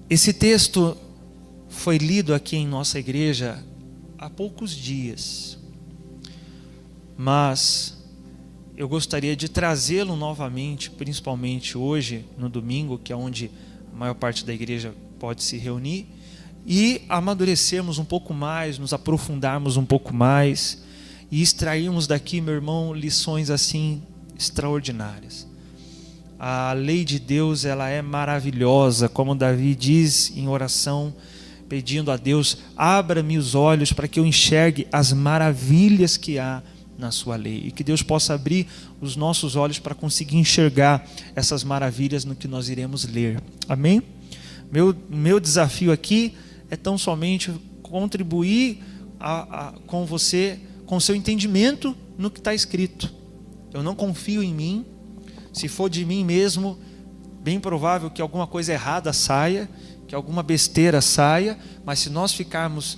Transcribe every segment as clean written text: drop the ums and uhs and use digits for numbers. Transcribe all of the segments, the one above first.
Esse texto foi lido aqui em nossa igreja há poucos dias, mas eu gostaria de trazê-lo novamente, principalmente hoje, no domingo, que é onde a maior parte da igreja pode se reunir, e amadurecermos um pouco mais, nos aprofundarmos um pouco mais, e extrairmos daqui, meu irmão, lições assim extraordinárias. A lei de Deus, ela é maravilhosa, como Davi diz em oração, pedindo a Deus: abra-me os olhos para que eu enxergue as maravilhas que há na sua lei, e que Deus possa abrir os nossos olhos para conseguir enxergar essas maravilhas no que nós iremos ler. Amém? Meu desafio aqui é tão somente contribuir com você, com o seu entendimento no que está escrito. Eu não confio em mim. Se for de mim mesmo, bem provável que alguma coisa errada saia, que alguma besteira saia, mas se nós ficarmos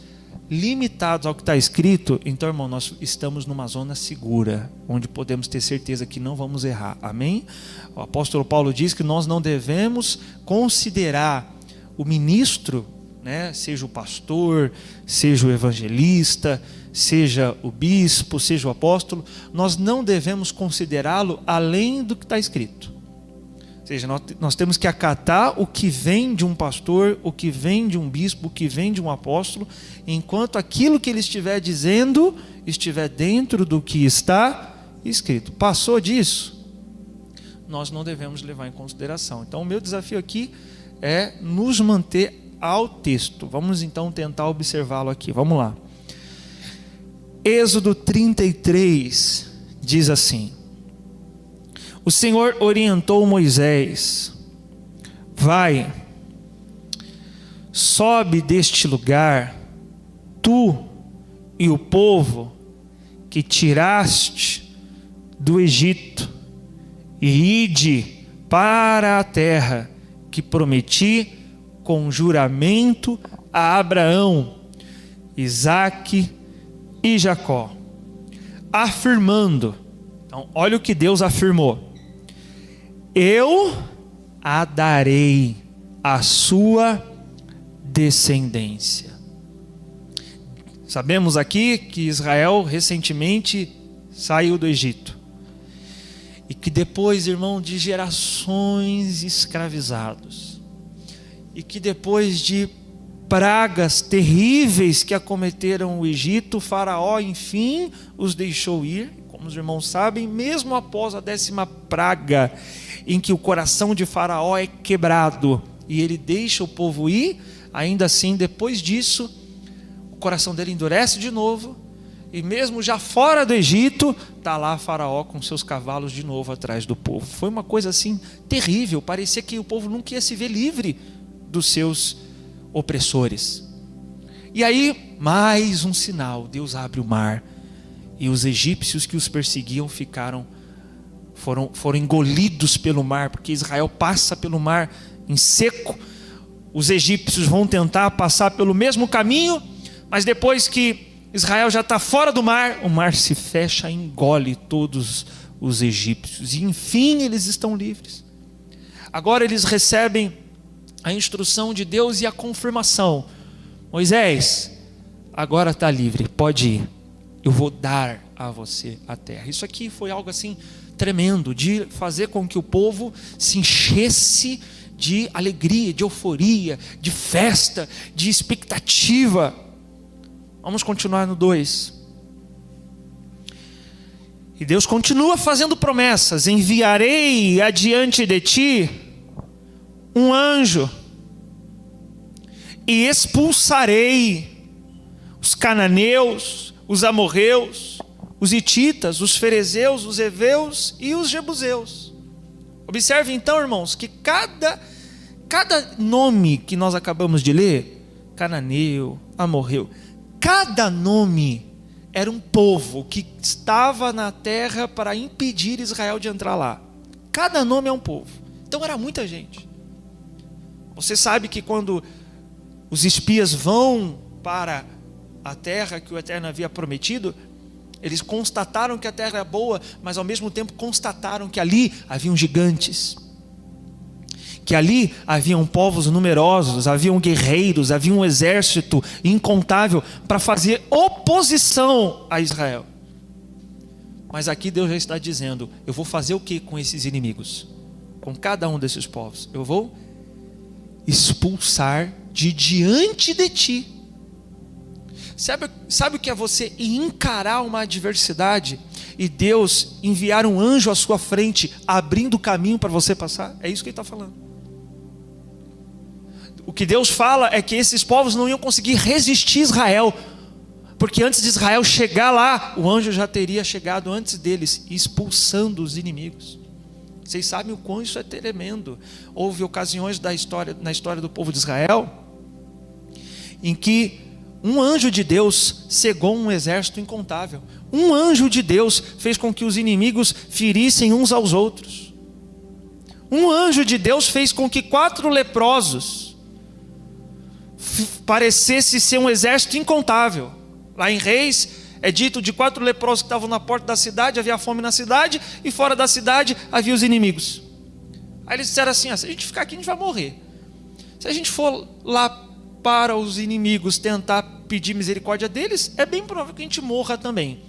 limitados ao que está escrito, então, irmão, nós estamos numa zona segura, onde podemos ter certeza que não vamos errar. Amém? O apóstolo Paulo diz que nós não devemos considerar o ministro, né, seja o pastor, seja o evangelista, seja o bispo, seja o apóstolo, nós não devemos considerá-lo além do que está escrito. Ou seja, nós temos que acatar o que vem de um pastor, o que vem de um bispo, o que vem de um apóstolo, enquanto aquilo que ele estiver dizendo estiver dentro do que está escrito. Passou disso, nós não devemos levar em consideração. Então o meu desafio aqui é nos manter ao texto. Vamos então tentar observá-lo aqui. Vamos lá. Êxodo 33 diz assim: o Senhor orientou Moisés: vai, sobe deste lugar, tu e o povo que tiraste do Egito, e ide para a terra que prometi com juramento a Abraão, Isaque e Jacó, afirmando. Então, olha o que Deus afirmou: eu a darei à sua descendência. Sabemos aqui que Israel recentemente saiu do Egito, e que depois, irmão, de gerações escravizados, e que depois de pragas terríveis que acometeram o Egito, Faraó enfim os deixou ir. Como os irmãos sabem, mesmo após a 10ª praga, em que o coração de Faraó é quebrado e ele deixa o povo ir, ainda assim, depois disso, o coração dele endurece de novo, e mesmo já fora do Egito, está lá Faraó com seus cavalos de novo atrás do povo. Foi uma coisa assim terrível, parecia que o povo nunca ia se ver livre dos seus opressores. E aí, mais um sinal: Deus abre o mar, e os egípcios que os perseguiam foram engolidos pelo mar, porque Israel passa pelo mar em seco. Os egípcios vão tentar passar pelo mesmo caminho, mas depois que Israel já está fora do mar, o mar se fecha e engole todos os egípcios, e enfim eles estão livres. Agora eles recebem a instrução de Deus e a confirmação: Moisés, agora está livre, pode ir, eu vou dar a você a terra. Isso aqui foi algo assim tremendo, de fazer com que o povo se enchesse de alegria, de euforia, de festa, de expectativa. Vamos continuar no 2. E Deus continua fazendo promessas: enviarei adiante de ti um anjo, e expulsarei os cananeus, os amorreus, os hititas, os ferezeus, os heveus e os jebuseus. Observe então, irmãos, que cada nome que nós acabamos de ler, cananeu, amorreu, cada nome era um povo que estava na terra para impedir Israel de entrar lá. Cada nome é um povo. Então era muita gente. Você sabe que quando os espias vão para a terra que o Eterno havia prometido, Eles constataram que a terra era boa, mas ao mesmo tempo constataram que ali haviam gigantes, que ali haviam povos numerosos, haviam guerreiros, havia um exército incontável para fazer oposição a Israel. Mas aqui Deus já está dizendo: eu vou fazer o que com esses inimigos? Com cada um desses povos? Eu vou expulsar de diante de ti. Sabe o que é você encarar uma adversidade e Deus enviar um anjo à sua frente, abrindo o caminho para você passar? É isso que ele está falando. O que Deus fala é que esses povos não iam conseguir resistir a Israel, porque antes de Israel chegar lá, o anjo já teria chegado antes deles, expulsando os inimigos. Vocês sabem o quão isso é tremendo. Houve ocasiões na história do povo de Israel em que um anjo de Deus cegou um exército incontável. Um anjo de Deus fez com que os inimigos ferissem uns aos outros. Um anjo de Deus fez com que 4 leprosos parecesse ser um exército incontável. Lá em Reis é dito de 4 leprosos que estavam na porta da cidade, havia fome na cidade, e fora da cidade havia os inimigos. Aí eles disseram assim: se a gente ficar aqui a gente vai morrer. Se a gente for lá para os inimigos tentar pedir misericórdia deles, é bem provável que a gente morra também.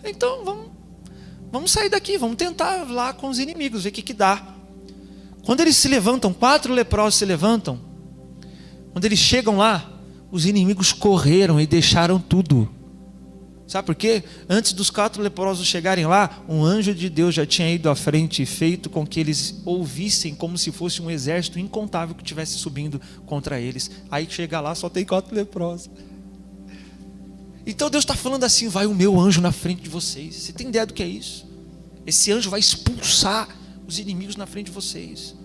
Então vamos sair daqui, vamos tentar lá com os inimigos, ver o que dá. Quando eles se levantam, 4 leprosos se levantam, quando eles chegam lá, os inimigos correram e deixaram tudo. Sabe por quê? Antes dos 4 leprosos chegarem lá, um anjo de Deus já tinha ido à frente e feito com que eles ouvissem como se fosse um exército incontável que estivesse subindo contra eles. Aí chega lá, só tem 4 leprosos. Então Deus está falando assim: vai o meu anjo na frente de vocês. Você tem ideia do que é isso? Esse anjo vai expulsar os inimigos na frente de vocês.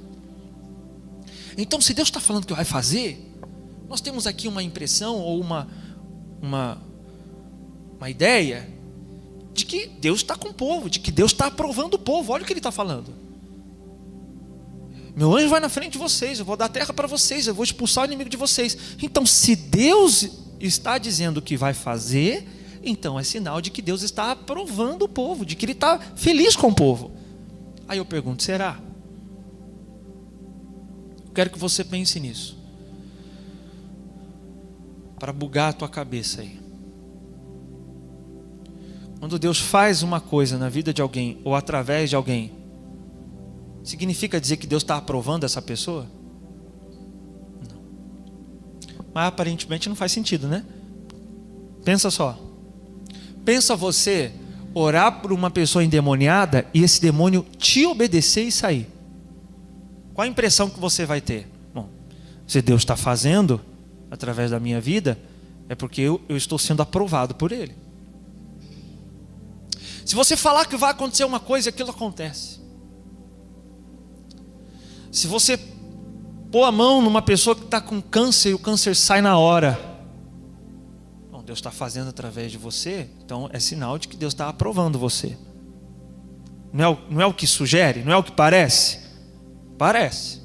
Então, se Deus está falando que vai fazer, nós temos aqui uma impressão ou uma ideia de que Deus está com o povo, de que Deus está aprovando o povo. Olha o que ele está falando: meu anjo vai na frente de vocês, eu vou dar terra para vocês, eu vou expulsar o inimigo de vocês. Então, se Deus está dizendo que vai fazer, então é sinal de que Deus está aprovando o povo, de que Ele está feliz com o povo. Aí eu pergunto: será? Eu quero que você pense nisso, para bugar a tua cabeça aí. Quando Deus faz uma coisa na vida de alguém ou através de alguém, significa dizer que Deus está aprovando essa pessoa? Não. Mas aparentemente não faz sentido, né? Pensa só. Pensa você orar por uma pessoa endemoniada e esse demônio te obedecer e sair. Qual a impressão que você vai ter? Bom, se Deus está fazendo através da minha vida, é porque eu estou sendo aprovado por Ele. Se você falar que vai acontecer uma coisa, aquilo acontece. Se você pôr a mão numa pessoa que está com câncer e o câncer sai na hora, bom, Deus está fazendo através de você, então é sinal de que Deus está aprovando você. Não é o que sugere? Não é o que parece? Parece.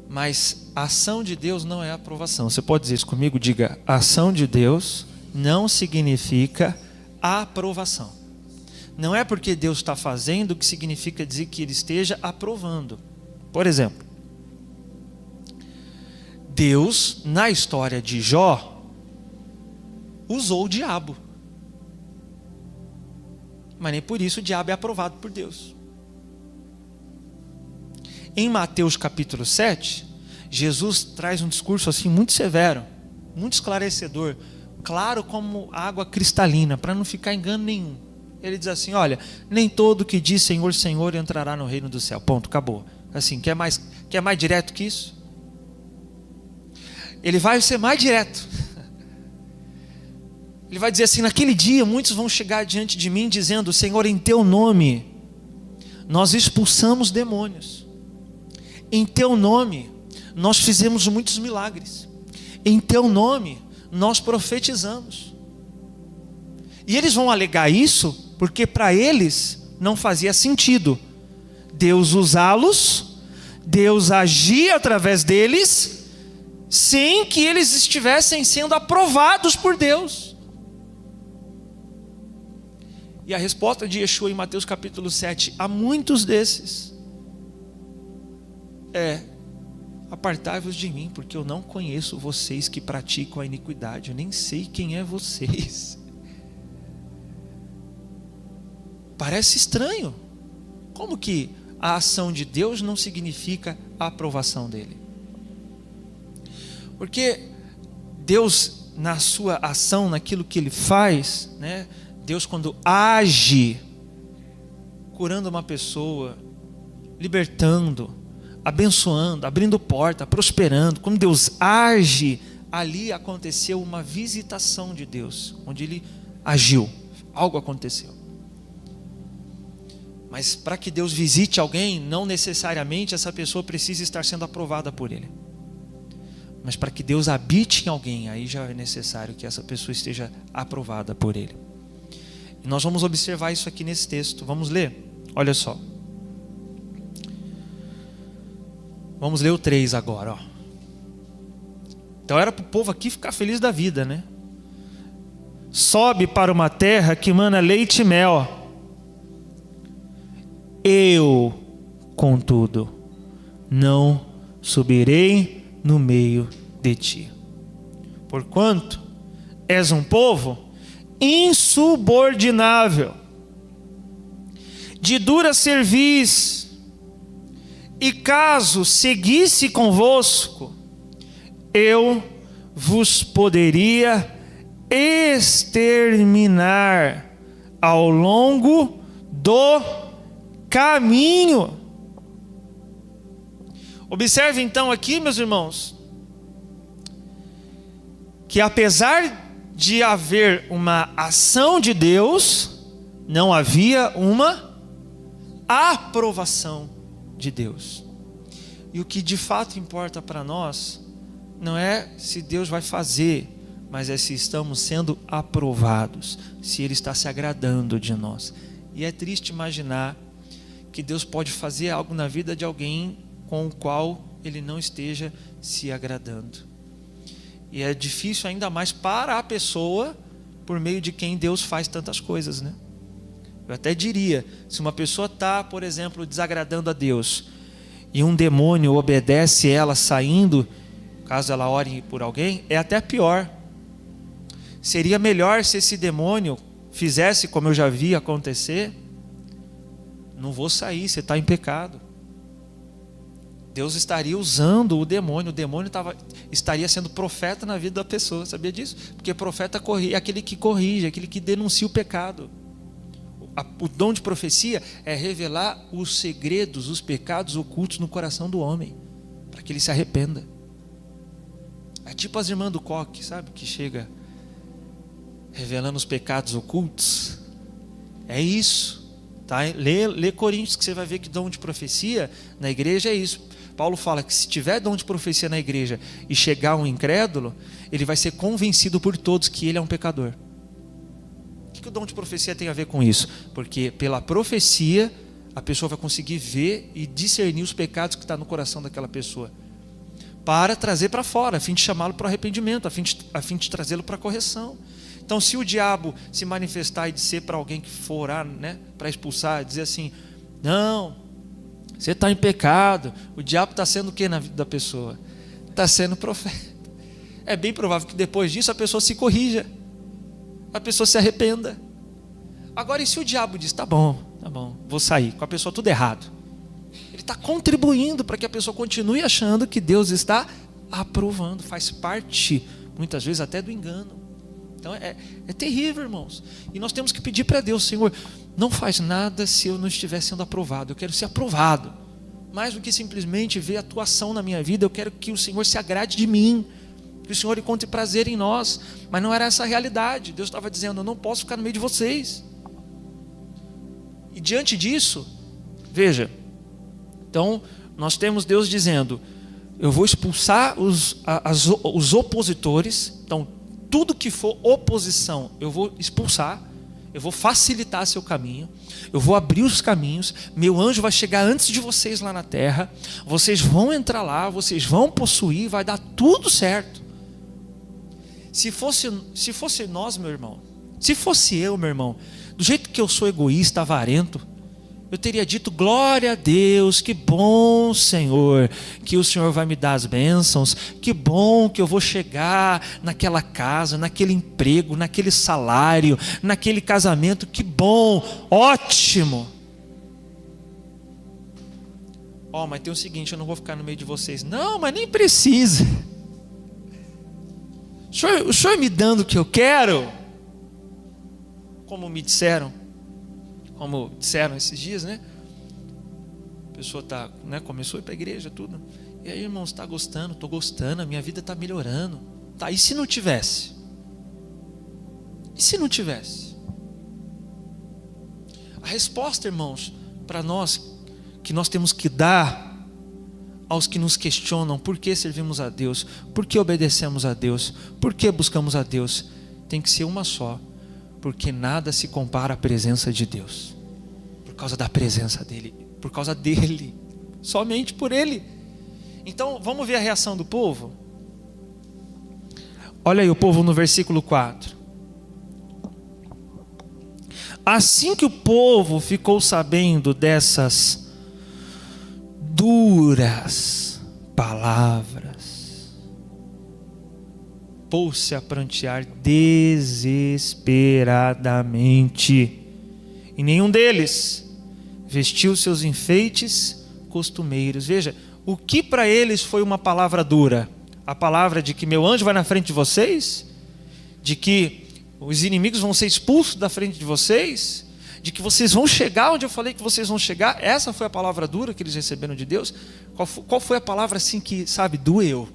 Mas a ação de Deus não é aprovação. Você pode dizer isso comigo? Diga: a ação de Deus não significa aprovação. Não é porque Deus está fazendo que significa dizer que Ele esteja aprovando. Por exemplo, Deus, na história de Jó, usou o diabo. Mas nem por isso o diabo é aprovado por Deus. Em Mateus capítulo 7, Jesus traz um discurso assim muito severo, muito esclarecedor, claro como água cristalina, para não ficar engano nenhum. Ele diz assim: olha, nem todo que diz Senhor, Senhor entrará no reino do céu. Ponto, acabou. Assim, quer mais direto que isso? Ele vai ser mais direto. Ele vai dizer assim: naquele dia muitos vão chegar diante de mim dizendo: Senhor, em teu nome nós expulsamos demônios, em teu nome nós fizemos muitos milagres, em teu nome nós profetizamos. E eles vão alegar isso porque para eles não fazia sentido Deus usá-los, Deus agir através deles, sem que eles estivessem sendo aprovados por Deus. E a resposta de Yeshua em Mateus capítulo 7 a muitos desses é: apartai-vos de mim, porque eu não conheço vocês que praticam a iniquidade, eu nem sei quem é vocês. Parece estranho. Como que a ação de Deus não significa a aprovação dele? Porque Deus, na sua ação, naquilo que ele faz, né? Deus, quando age, curando uma pessoa, libertando, abençoando, abrindo porta, prosperando, quando Deus age, ali aconteceu uma visitação de Deus, onde ele agiu, algo aconteceu. Mas para que Deus visite alguém, não necessariamente essa pessoa precisa estar sendo aprovada por ele. Mas para que Deus habite em alguém, aí já é necessário que essa pessoa esteja aprovada por ele. E nós vamos observar isso aqui nesse texto. Vamos ler? Olha só. Vamos ler o 3 agora, ó. Então era para o povo aqui ficar feliz da vida, né? Sobe para uma terra que mana leite e mel. Eu, contudo, não subirei no meio de ti. Porquanto és um povo insubordinável, de dura cerviz, e caso seguisse convosco, eu vos poderia exterminar ao longo do caminho. Observe então aqui, meus irmãos, que apesar de haver uma ação de Deus, não havia uma aprovação de Deus. E o que de fato importa para nós não é se Deus vai fazer, mas é se estamos sendo aprovados, se Ele está se agradando de nós. E é triste imaginar que Deus pode fazer algo na vida de alguém com o qual Ele não esteja se agradando. E é difícil ainda mais para a pessoa por meio de quem Deus faz tantas coisas, né? Eu até diria, se uma pessoa está, por exemplo, desagradando a Deus, e um demônio obedece ela saindo, caso ela ore por alguém, é até pior. Seria melhor se esse demônio fizesse como eu já vi acontecer: não vou sair, você está em pecado. Deus estaria usando o demônio estaria sendo profeta na vida da pessoa, sabia disso? Porque profeta é aquele que corrige, aquele que denuncia o pecado. O dom de profecia é revelar os segredos, os pecados ocultos no coração do homem, para que ele se arrependa. É tipo as irmãs do coque, sabe? Que chega revelando os pecados ocultos. É isso, tá? Lê Coríntios que você vai ver que dom de profecia na igreja é isso. Paulo fala que se tiver dom de profecia na igreja e chegar um incrédulo, ele vai ser convencido por todos que ele é um pecador. O que o dom de profecia tem a ver com isso? Porque pela profecia a pessoa vai conseguir ver e discernir os pecados que estão no coração daquela pessoa, para trazer para fora, a fim de chamá-lo para o arrependimento, a fim de trazê-lo para a correção. Então, se o diabo se manifestar e dizer para alguém que for orar, né, para expulsar, dizer assim: não, você está em pecado, o diabo está sendo o que na vida da pessoa? Está sendo profeta. É bem provável que depois disso a pessoa se corrija, a pessoa se arrependa. Agora, e se o diabo diz: tá bom, vou sair, com a pessoa tudo errado? Ele está contribuindo para que a pessoa continue achando que Deus está aprovando, faz parte, muitas vezes até do engano. Então é terrível, irmãos. E nós temos que pedir para Deus: Senhor, não faz nada se eu não estiver sendo aprovado. Eu quero ser aprovado. Mais do que simplesmente ver a tua ação na minha vida, eu quero que o Senhor se agrade de mim, que o Senhor encontre prazer em nós. Mas não era essa a realidade. Deus estava dizendo: eu não posso ficar no meio de vocês. E diante disso, veja, então nós temos Deus dizendo: eu vou expulsar os opositores. Então tudo que for oposição eu vou expulsar, eu vou facilitar seu caminho, eu vou abrir os caminhos, meu anjo vai chegar antes de vocês lá na terra, vocês vão entrar lá, vocês vão possuir, vai dar tudo certo. Se fosse nós, meu irmão, se fosse eu, meu irmão, Do jeito que eu sou egoísta, avarento, eu teria dito: glória a Deus, que bom, Senhor, que o Senhor vai me dar as bênçãos, que bom que eu vou chegar naquela casa, naquele emprego, naquele salário, naquele casamento, que bom, ótimo. Mas tem o seguinte, eu não vou ficar no meio de vocês. Não, mas nem precisa. O senhor me dando o que eu quero, como disseram esses dias, né? A pessoa começou a ir para a igreja, tudo. E aí, irmãos, está gostando? Estou gostando, a minha vida está melhorando. Tá, e se não tivesse? E se não tivesse? A resposta, irmãos, para nós, que nós temos que dar aos que nos questionam por que servimos a Deus, por que obedecemos a Deus, por que buscamos a Deus, tem que ser uma só: porque nada se compara à presença de Deus, por causa da presença dEle, por causa dEle, somente por Ele. Então vamos ver a reação do povo. Olha aí o povo no versículo 4. Assim que o povo ficou sabendo dessas duras palavras, pôs-se a prantear desesperadamente, e nenhum deles vestiu seus enfeites costumeiros. Veja, o que para eles foi uma palavra dura? A palavra de que meu anjo vai na frente de vocês, de que os inimigos vão ser expulsos da frente de vocês, de que vocês vão chegar onde eu falei que vocês vão chegar. Essa foi a palavra dura que eles receberam de Deus. Qual foi a palavra assim que, doeu?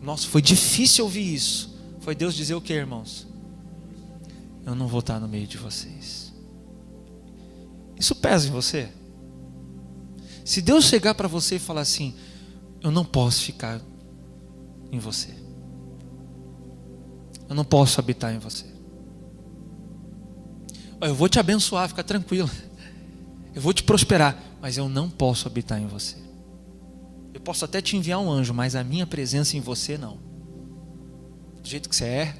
Nossa, foi difícil ouvir isso. Foi Deus dizer o que, irmãos? Eu não vou estar no meio de vocês. Isso pesa em você? Se Deus chegar para você e falar assim: eu não posso ficar em você, eu não posso habitar em você, eu vou te abençoar, fica tranquilo, eu vou te prosperar, mas eu não posso habitar em você. Eu posso até te enviar um anjo, mas a minha presença em você não. Do jeito que você é,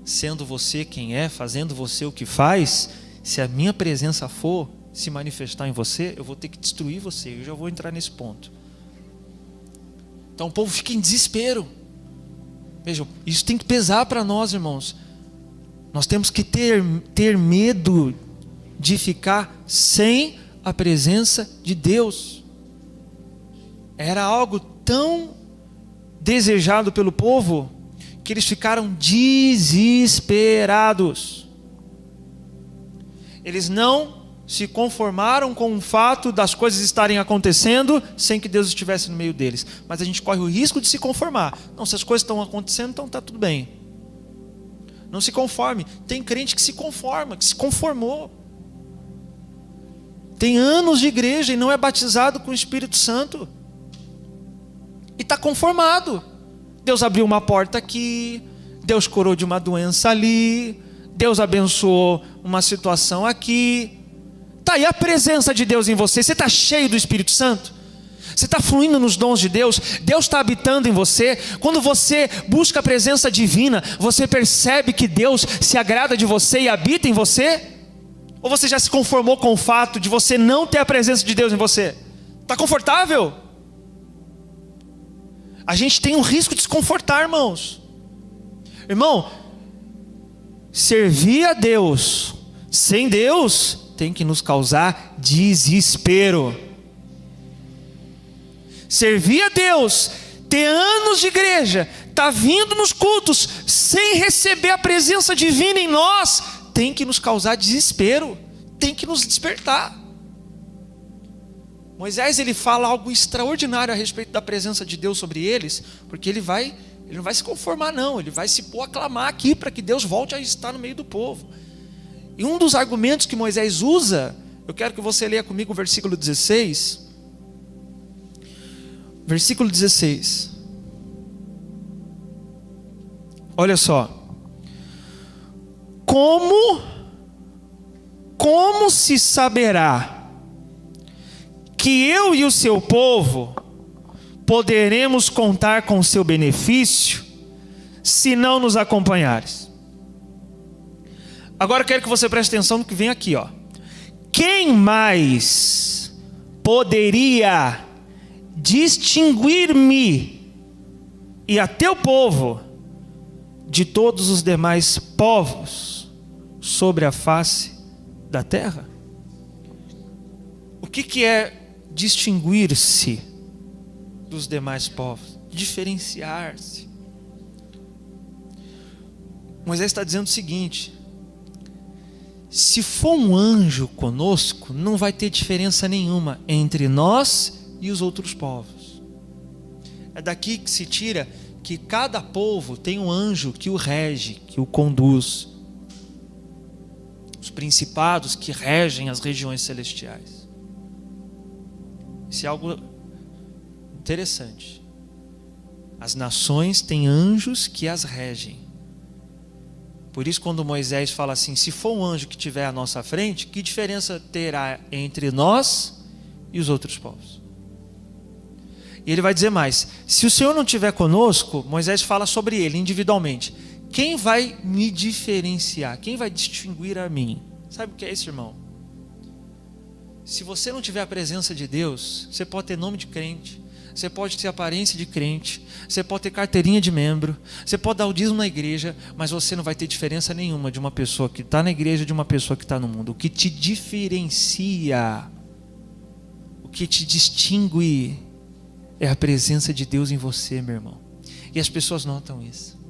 sendo você quem é, fazendo você o que faz, se a minha presença for se manifestar em você, eu vou ter que destruir você. Eu já vou entrar nesse ponto. Então o povo fica em desespero. Vejam, isso tem que pesar para nós, irmãos. Nós temos que ter medo de ficar sem a presença de Deus. Era algo tão desejado pelo povo que eles ficaram desesperados. Eles não se conformaram com o fato das coisas estarem acontecendo sem que Deus estivesse no meio deles. Mas a gente corre o risco de se conformar. Não, se as coisas estão acontecendo, então está tudo bem. Não se conforme. Tem crente que se conforma, que se conformou. Tem anos de igreja e não é batizado com o Espírito Santo. E está conformado. Deus abriu uma porta aqui, Deus curou de uma doença ali, Deus abençoou uma situação aqui. Está aí a presença de Deus em você. Você está cheio do Espírito Santo? Você está fluindo nos dons de Deus? Deus está habitando em você? Quando você busca a presença divina, você percebe que Deus se agrada de você e habita em você? Ou você já se conformou com o fato de você não ter a presença de Deus em você? Está confortável? A gente tem um risco de se confortar, irmãos. Irmão, servir a Deus sem Deus tem que nos causar desespero. Servir a Deus, ter anos de igreja, tá vindo nos cultos sem receber a presença divina em nós, tem que nos causar desespero, tem que nos despertar. Moisés, ele fala algo extraordinário a respeito da presença de Deus sobre eles, porque ele não vai se conformar não, ele vai se pôr a clamar aqui para que Deus volte a estar no meio do povo. E um dos argumentos que Moisés usa, eu quero que você leia comigo o versículo 16. Versículo 16. Olha só. Como se saberá que eu e o seu povo poderemos contar com o seu benefício se não nos acompanhares? Agora eu quero que você preste atenção no que vem aqui, ó. Quem mais poderia distinguir-me e a teu povo de todos os demais povos sobre a face da terra? O que é distinguir-se dos demais povos? Diferenciar-se. Moisés está dizendo o seguinte: se for um anjo conosco, não vai ter diferença nenhuma entre nós e os outros povos. É daqui que se tira que cada povo tem um anjo que o rege, que o conduz. Os principados que regem as regiões celestiais. Isso é algo interessante. As nações têm anjos que as regem. Por isso, quando Moisés fala assim, se for um anjo que estiver à nossa frente, que diferença terá entre nós e os outros povos? E ele vai dizer mais, se o Senhor não estiver conosco, Moisés fala sobre ele individualmente. Quem vai me diferenciar? Quem vai distinguir a mim? Sabe o que é isso, irmão? Se você não tiver a presença de Deus, você pode ter nome de crente, você pode ter aparência de crente, você pode ter carteirinha de membro, você pode dar o dízimo na igreja, mas você não vai ter diferença nenhuma de uma pessoa que está na igreja e de uma pessoa que está no mundo. O que te diferencia, o que te distingue é a presença de Deus em você, meu irmão. E as pessoas notam isso.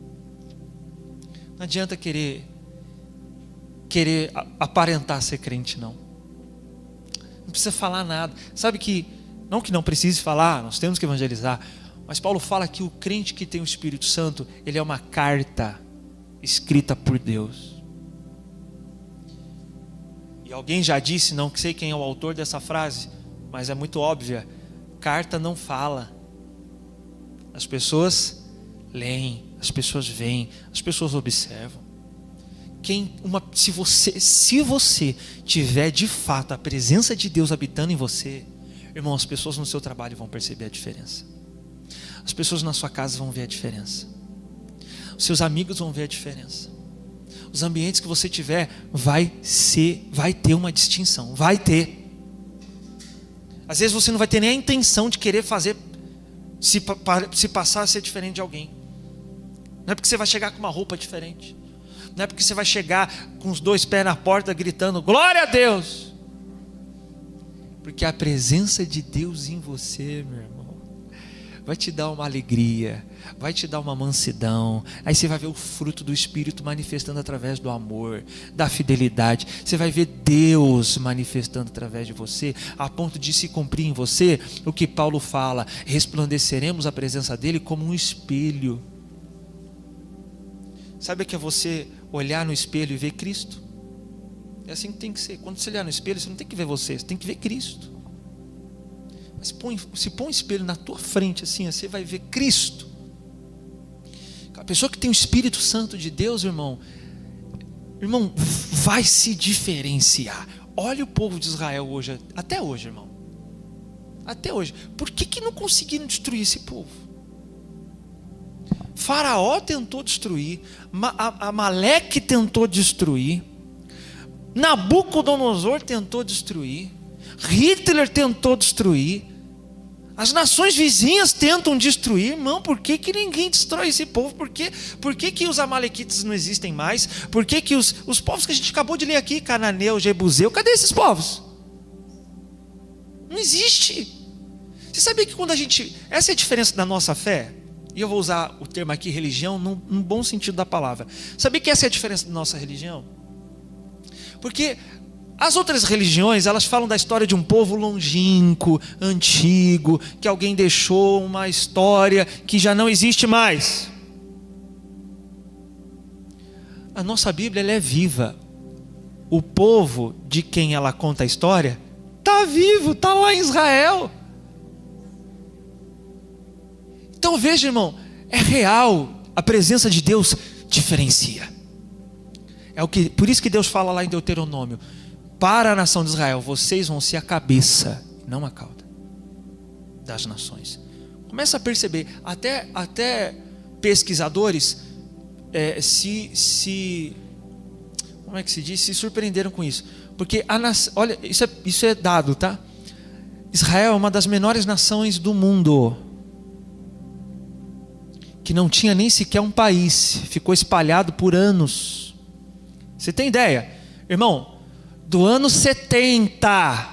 Não adianta querer aparentar ser crente, não. Não precisa falar nada. Sabe que não precise falar, nós temos que evangelizar, mas Paulo fala que o crente que tem o Espírito Santo, ele é uma carta escrita por Deus. E alguém já disse, não sei quem é o autor dessa frase, mas é muito óbvia: carta não fala. As pessoas leem, as pessoas veem, as pessoas observam. Se você tiver de fato a presença de Deus habitando em você, irmão, as pessoas no seu trabalho vão perceber a diferença. As pessoas na sua casa vão ver a diferença. Os seus amigos vão ver a diferença. Os ambientes que você tiver vai ter uma distinção, vai ter. Às vezes você não vai ter nem a intenção de querer fazer, se passar a ser diferente de alguém. Não é porque você vai chegar com uma roupa diferente. Não é porque você vai chegar com os dois pés na porta gritando glória a Deus. Porque a presença de Deus em você, meu irmão, vai te dar uma alegria, vai te dar uma mansidão. Aí você vai ver o fruto do Espírito manifestando através do amor, da fidelidade. Você vai ver Deus manifestando através de você, a ponto de se cumprir em você o que Paulo fala: resplandeceremos a presença dele como um espelho. Sabe o que é você olhar no espelho e ver Cristo? É assim que tem que ser. Quando você olhar no espelho, você não tem que ver você tem que ver Cristo. Mas se põe um espelho na tua frente assim, você vai ver Cristo. A pessoa que tem o Espírito Santo de Deus, irmão, vai se diferenciar. Olha o povo de Israel hoje, até hoje, irmão. Até hoje. Por que não conseguiram destruir esse povo? Faraó tentou destruir, Amaleque tentou destruir, Nabucodonosor tentou destruir, Hitler tentou destruir, as nações vizinhas tentam destruir. Irmão, por que ninguém destrói esse povo? Por que os amalequitas não existem mais? Por que os povos que a gente acabou de ler aqui, Cananeu, Jebuseu, cadê esses povos? Não existe. Você sabia que essa é a diferença da nossa fé? E eu vou usar o termo aqui, religião, num bom sentido da palavra. Sabia que essa é a diferença da nossa religião? Porque as outras religiões, elas falam da história de um povo longínquo, antigo, que alguém deixou uma história que já não existe mais. A nossa Bíblia, ela é viva. O povo de quem ela conta a história está vivo, está lá em Israel. Então veja, irmão, é real, a presença de Deus diferencia. Por isso que Deus fala lá em Deuteronômio: para a nação de Israel, vocês vão ser a cabeça, não a cauda das nações. Começa a perceber, até pesquisadores, como é que se diz? Se surpreenderam com isso. Porque olha, isso é dado, tá? Israel é uma das menores nações do mundo, que não tinha nem sequer um país, ficou espalhado por anos. Você tem ideia? Irmão, do ano 70,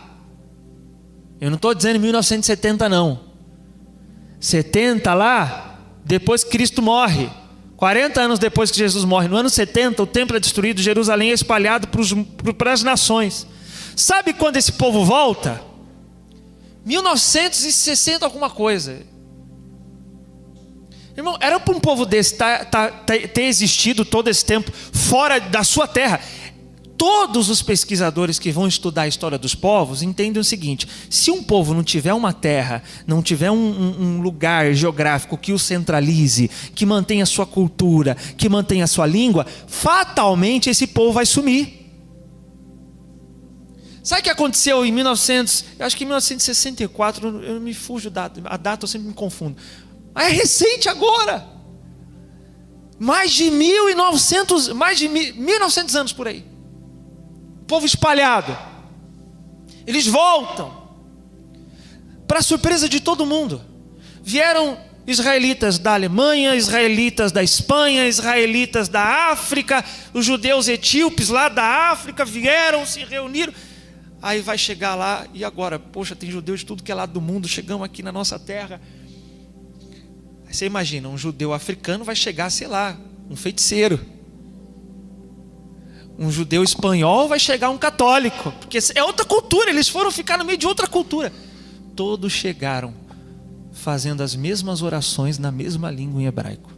eu não estou dizendo 1970 não, 70 lá, depois que Cristo morre, 40 anos depois que Jesus morre, no ano 70 o templo é destruído, Jerusalém é espalhado para as nações. Sabe quando esse povo volta? 1960 alguma coisa. Irmão, era para um povo desse ter existido todo esse tempo fora da sua terra. Todos os pesquisadores que vão estudar a história dos povos entendem o seguinte: se um povo não tiver uma terra, não tiver um lugar geográfico que o centralize, que mantenha a sua cultura, que mantenha a sua língua, fatalmente esse povo vai sumir. Sabe o que aconteceu em 1964, eu me fujo a data, eu sempre me confundo. Mas é recente agora. Mais de 1900 anos por aí. O povo espalhado. Eles voltam. Para surpresa de todo mundo. Vieram israelitas da Alemanha, israelitas da Espanha, israelitas da África, os judeus etíopes lá da África vieram, se reuniram. Aí vai chegar lá, e agora? Poxa, tem judeus de tudo que é lado do mundo, chegamos aqui na nossa terra. Você imagina, um judeu africano vai chegar, sei lá, um feiticeiro. Um judeu espanhol vai chegar um católico, porque é outra cultura, eles foram ficar no meio de outra cultura. Todos chegaram fazendo as mesmas orações na mesma língua em hebraico.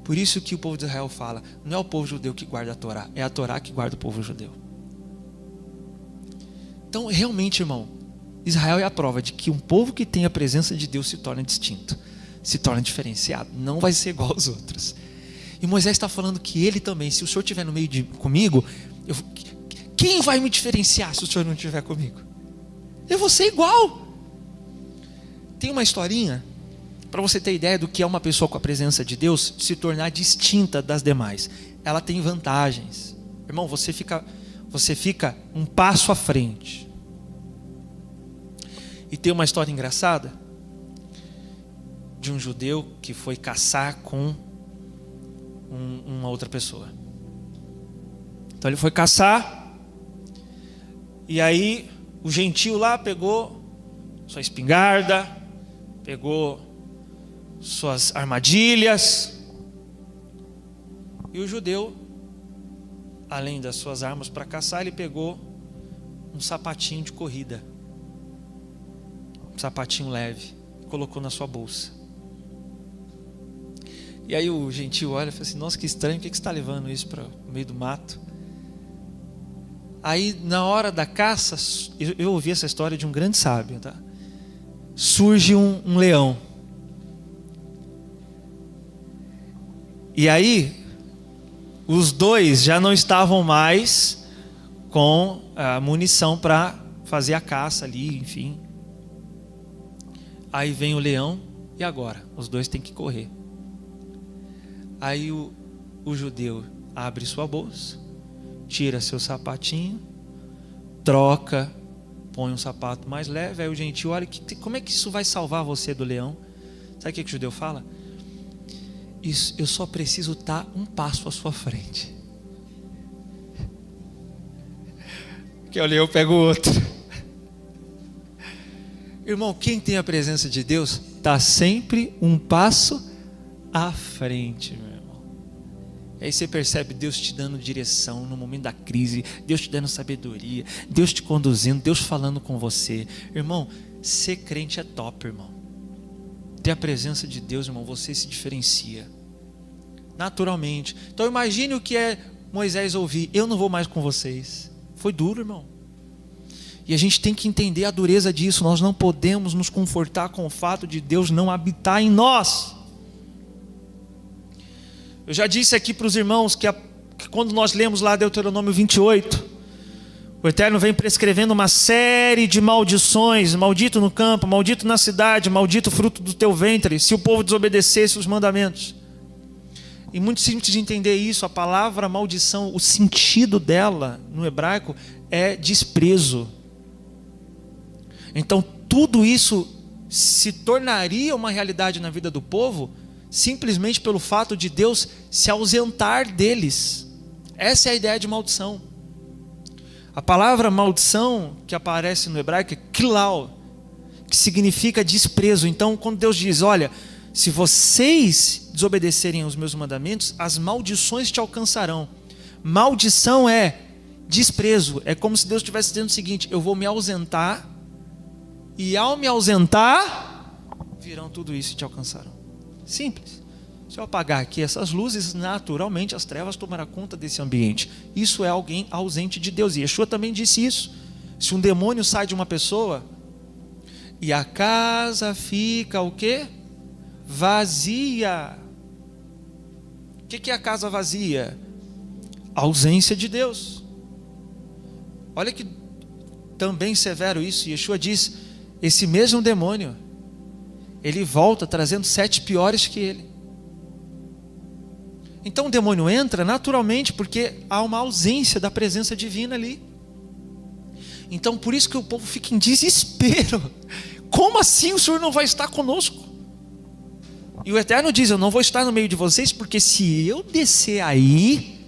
Por isso que o povo de Israel fala, não é o povo judeu que guarda a Torá, é a Torá que guarda o povo judeu. Então, realmente, irmão, Israel é a prova de que um povo que tem a presença de Deus se torna distinto, se torna diferenciado, não vai ser igual aos outros. E Moisés está falando que ele também, se o Senhor estiver no meio comigo, quem vai me diferenciar se o Senhor não estiver comigo? Eu vou ser igual. Tem uma historinha, para você ter ideia do que é uma pessoa com a presença de Deus se tornar distinta das demais. Ela tem vantagens. Irmão, você fica um passo à frente. E tem uma história engraçada de um judeu que foi caçar com uma outra pessoa. Então ele foi caçar, e aí o gentio lá pegou sua espingarda, pegou suas armadilhas, e o judeu, além das suas armas para caçar, ele pegou um sapatinho de corrida, um sapatinho leve, colocou na sua bolsa. E aí o gentio olha e fala assim: nossa, que estranho, por que você está levando isso para o meio do mato? Aí na hora da caça, eu ouvi essa história de um grande sábio, tá? Surge um leão. E aí os dois já não estavam mais com a munição para fazer a caça ali, enfim. Aí vem o leão, e agora? Os dois têm que correr. Aí o judeu abre sua bolsa, tira seu sapatinho, troca, põe um sapato mais leve. Aí o gentio olha, como é que isso vai salvar você do leão? Sabe o que o judeu fala? Isso, eu só preciso estar um passo à sua frente. Porque o leão pega o outro. Irmão, quem tem a presença de Deus está sempre um passo à frente, meu irmão. Aí você percebe Deus te dando direção no momento da crise, Deus te dando sabedoria, Deus te conduzindo, Deus falando com você. Irmão, ser crente é top, irmão. Ter a presença de Deus, irmão, você se diferencia naturalmente. Então imagine o que é Moisés ouvir: eu não vou mais com vocês. Foi duro, irmão. E a gente tem que entender a dureza disso. Nós não podemos nos confortar com o fato de Deus não habitar em nós. Eu já disse aqui para os irmãos que quando nós lemos lá Deuteronômio 28, o Eterno vem prescrevendo uma série de maldições: maldito no campo, maldito na cidade, maldito o fruto do teu ventre, se o povo desobedecesse os mandamentos. e muito simples de entender isso, a palavra maldição, o sentido dela no hebraico é desprezo. Então tudo isso se tornaria uma realidade na vida do povo simplesmente pelo fato de Deus se ausentar deles. Essa é a ideia de maldição. A palavra maldição que aparece no hebraico é kilau, que significa desprezo. Então quando Deus diz, olha, se vocês desobedecerem aos meus mandamentos, as maldições te alcançarão. Maldição é desprezo. É como se Deus estivesse dizendo o seguinte, eu vou me ausentar, e ao me ausentar, virão tudo isso e te alcançarão. Simples. Se eu apagar aqui essas luzes, naturalmente as trevas tomarão conta desse ambiente. Isso é alguém ausente de Deus. E Yeshua também disse isso. Se um demônio sai de uma pessoa, e a casa fica o quê? Vazia. O que é a casa vazia? A ausência de Deus. Olha que também severo isso. Yeshua diz, esse mesmo demônio, ele volta trazendo 7 piores que ele. Então o demônio entra naturalmente porque há uma ausência da presença divina ali. Então por isso que o povo fica em desespero. Como assim o Senhor não vai estar conosco? E o Eterno diz, eu não vou estar no meio de vocês, porque se eu descer aí,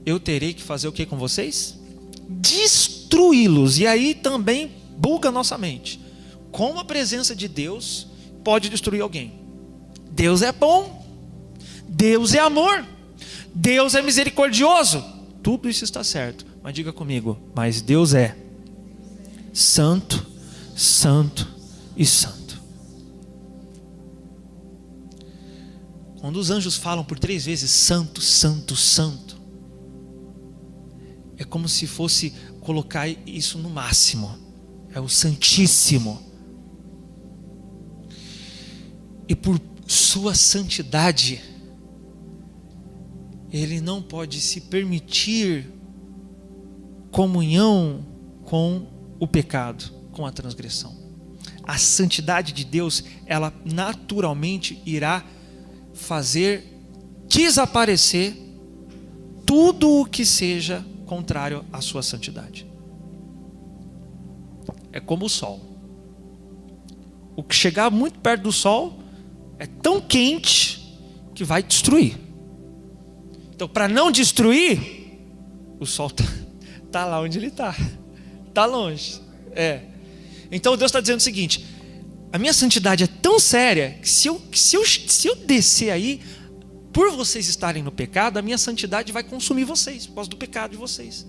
eu terei que fazer o que com vocês? Destruí-los. E aí também buga nossa mente. Como a presença de Deus pode destruir alguém? Deus é bom, Deus é amor, Deus é misericordioso, tudo isso está certo, mas diga comigo, mas Deus é santo, santo e santo. Quando os anjos falam por 3 vezes santo, santo, santo, é como se fosse colocar isso no máximo, é o Santíssimo. E por sua santidade, ele não pode se permitir comunhão com o pecado, com a transgressão. A santidade de Deus, ela naturalmente irá fazer desaparecer tudo o que seja contrário à sua santidade. É como o sol. O que chegar muito perto do sol é tão quente que vai destruir. Então, para não destruir, o sol está lá onde ele está. Está longe. Então Deus está dizendo o seguinte: a minha santidade é tão séria que se eu descer aí, por vocês estarem no pecado, a minha santidade vai consumir vocês, por causa do pecado de vocês.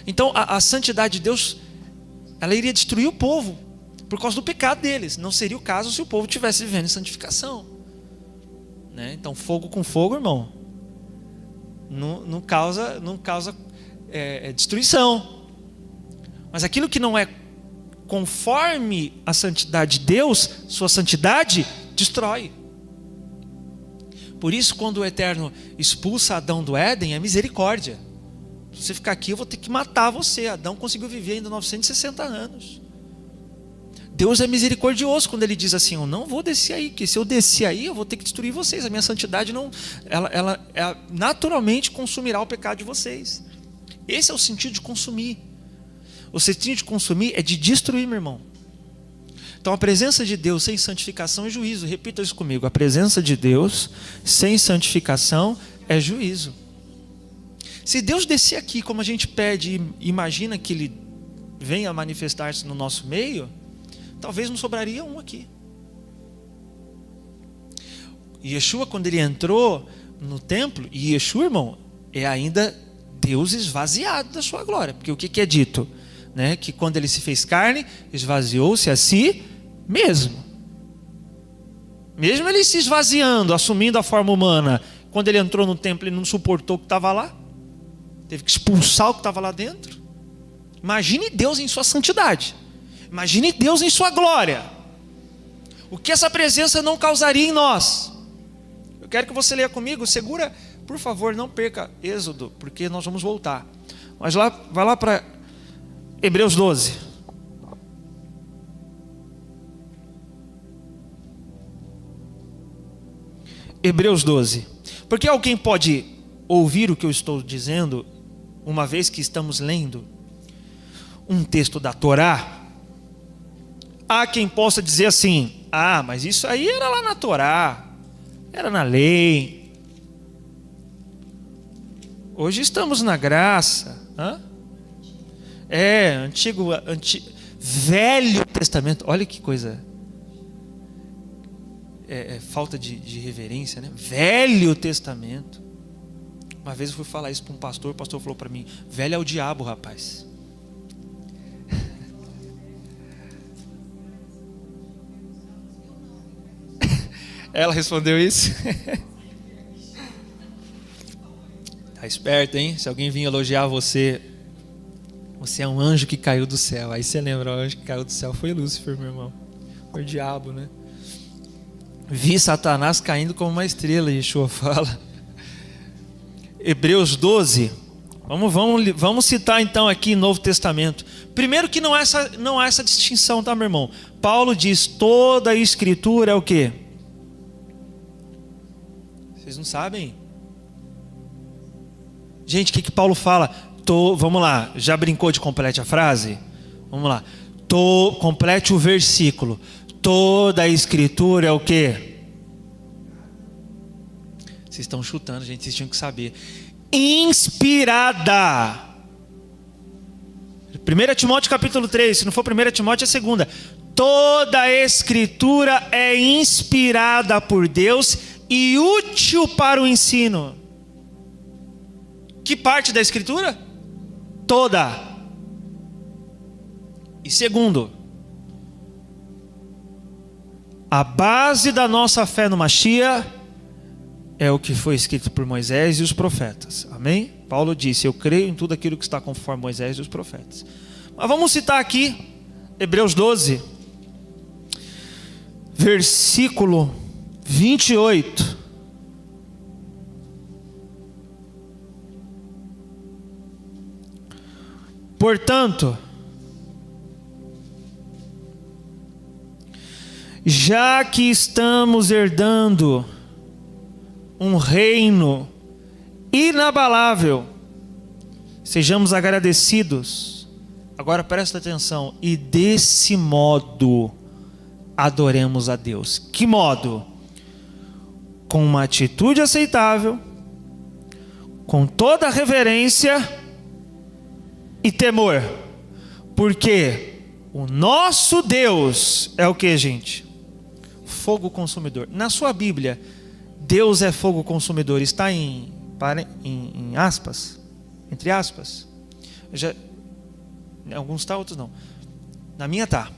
Então a santidade de Deus, ela iria destruir o povo por causa do pecado deles. Não seria o caso se o povo estivesse vivendo em santificação, né? Então fogo com fogo, irmão, não causa destruição. Mas aquilo que não é conforme a santidade de Deus, sua santidade destrói. Por isso, quando o Eterno expulsa Adão do Éden, é misericórdia. Se você ficar aqui, eu vou ter que matar você. Adão conseguiu viver ainda 960 anos. Deus é misericordioso quando ele diz assim: eu não vou descer aí, porque se eu descer aí, eu vou ter que destruir vocês. A minha santidade ela naturalmente consumirá o pecado de vocês. Esse é o sentido de consumir. O sentido de consumir é de destruir, meu irmão. Então a presença de Deus sem santificação é juízo. Repita isso comigo: a presença de Deus sem santificação é juízo. Se Deus descer aqui, como a gente pede e imagina que Ele venha manifestar-se no nosso meio, talvez não sobraria um aqui. Yeshua, quando ele entrou no templo, e Yeshua, irmão, é ainda Deus esvaziado da sua glória. Porque o que é dito? Né? Que quando ele se fez carne, esvaziou-se a si mesmo. Mesmo ele se esvaziando, assumindo a forma humana, quando ele entrou no templo, ele não suportou o que estava lá. Teve que expulsar o que estava lá dentro. Imagine Deus em sua santidade. Imagine Deus em sua glória. O que essa presença não causaria em nós? Eu quero que você leia comigo. Segura, por favor, não perca Êxodo, porque nós vamos voltar. Mas vai lá para Hebreus 12. Hebreus 12. Porque alguém pode ouvir o que eu estou dizendo, uma vez que estamos lendo um texto da Torá? Há quem possa dizer assim: ah, mas isso aí era lá na Torá, era na lei. Hoje estamos na graça. Velho Testamento. Olha que coisa. Falta de reverência, né? Velho Testamento. Uma vez eu fui falar isso para um pastor, o pastor falou para mim: velho é o diabo, rapaz. Ela respondeu isso. Tá esperto, hein? Se alguém vir elogiar você, você é um anjo que caiu do céu. Aí você lembra, o anjo que caiu do céu foi Lúcifer, meu irmão. Foi o diabo, né? Vi Satanás caindo como uma estrela, Yeshua fala. Hebreus 12. Vamos citar então aqui Novo Testamento. Primeiro que não há essa distinção, tá, meu irmão? Paulo diz: toda a escritura é o quê? Vocês não sabem? Gente, o que Paulo fala? Vamos lá, já brincou de complete a frase? Vamos lá. Complete o versículo. Toda a escritura é o quê? Vocês estão chutando, gente, vocês tinham que saber. Inspirada. 1 Timóteo capítulo 3, se não for 1 Timóteo é 2. Toda a escritura é inspirada por Deus e útil para o ensino. Que parte da escritura? Toda. E segundo, a base da nossa fé no Mashiach é o que foi escrito por Moisés e os profetas. Amém? Paulo disse: eu creio em tudo aquilo que está conforme Moisés e os profetas. Mas vamos citar aqui Hebreus 12, versículo 28. Portanto, já que estamos herdando um reino inabalável, sejamos agradecidos. Agora presta atenção: e desse modo adoremos a Deus. Que modo? Com uma atitude aceitável, com toda a reverência e temor, porque o nosso Deus é o que, gente? Fogo consumidor. Na sua Bíblia, Deus é fogo consumidor, está em aspas, entre aspas. Alguns tá, outros não. Na minha tá.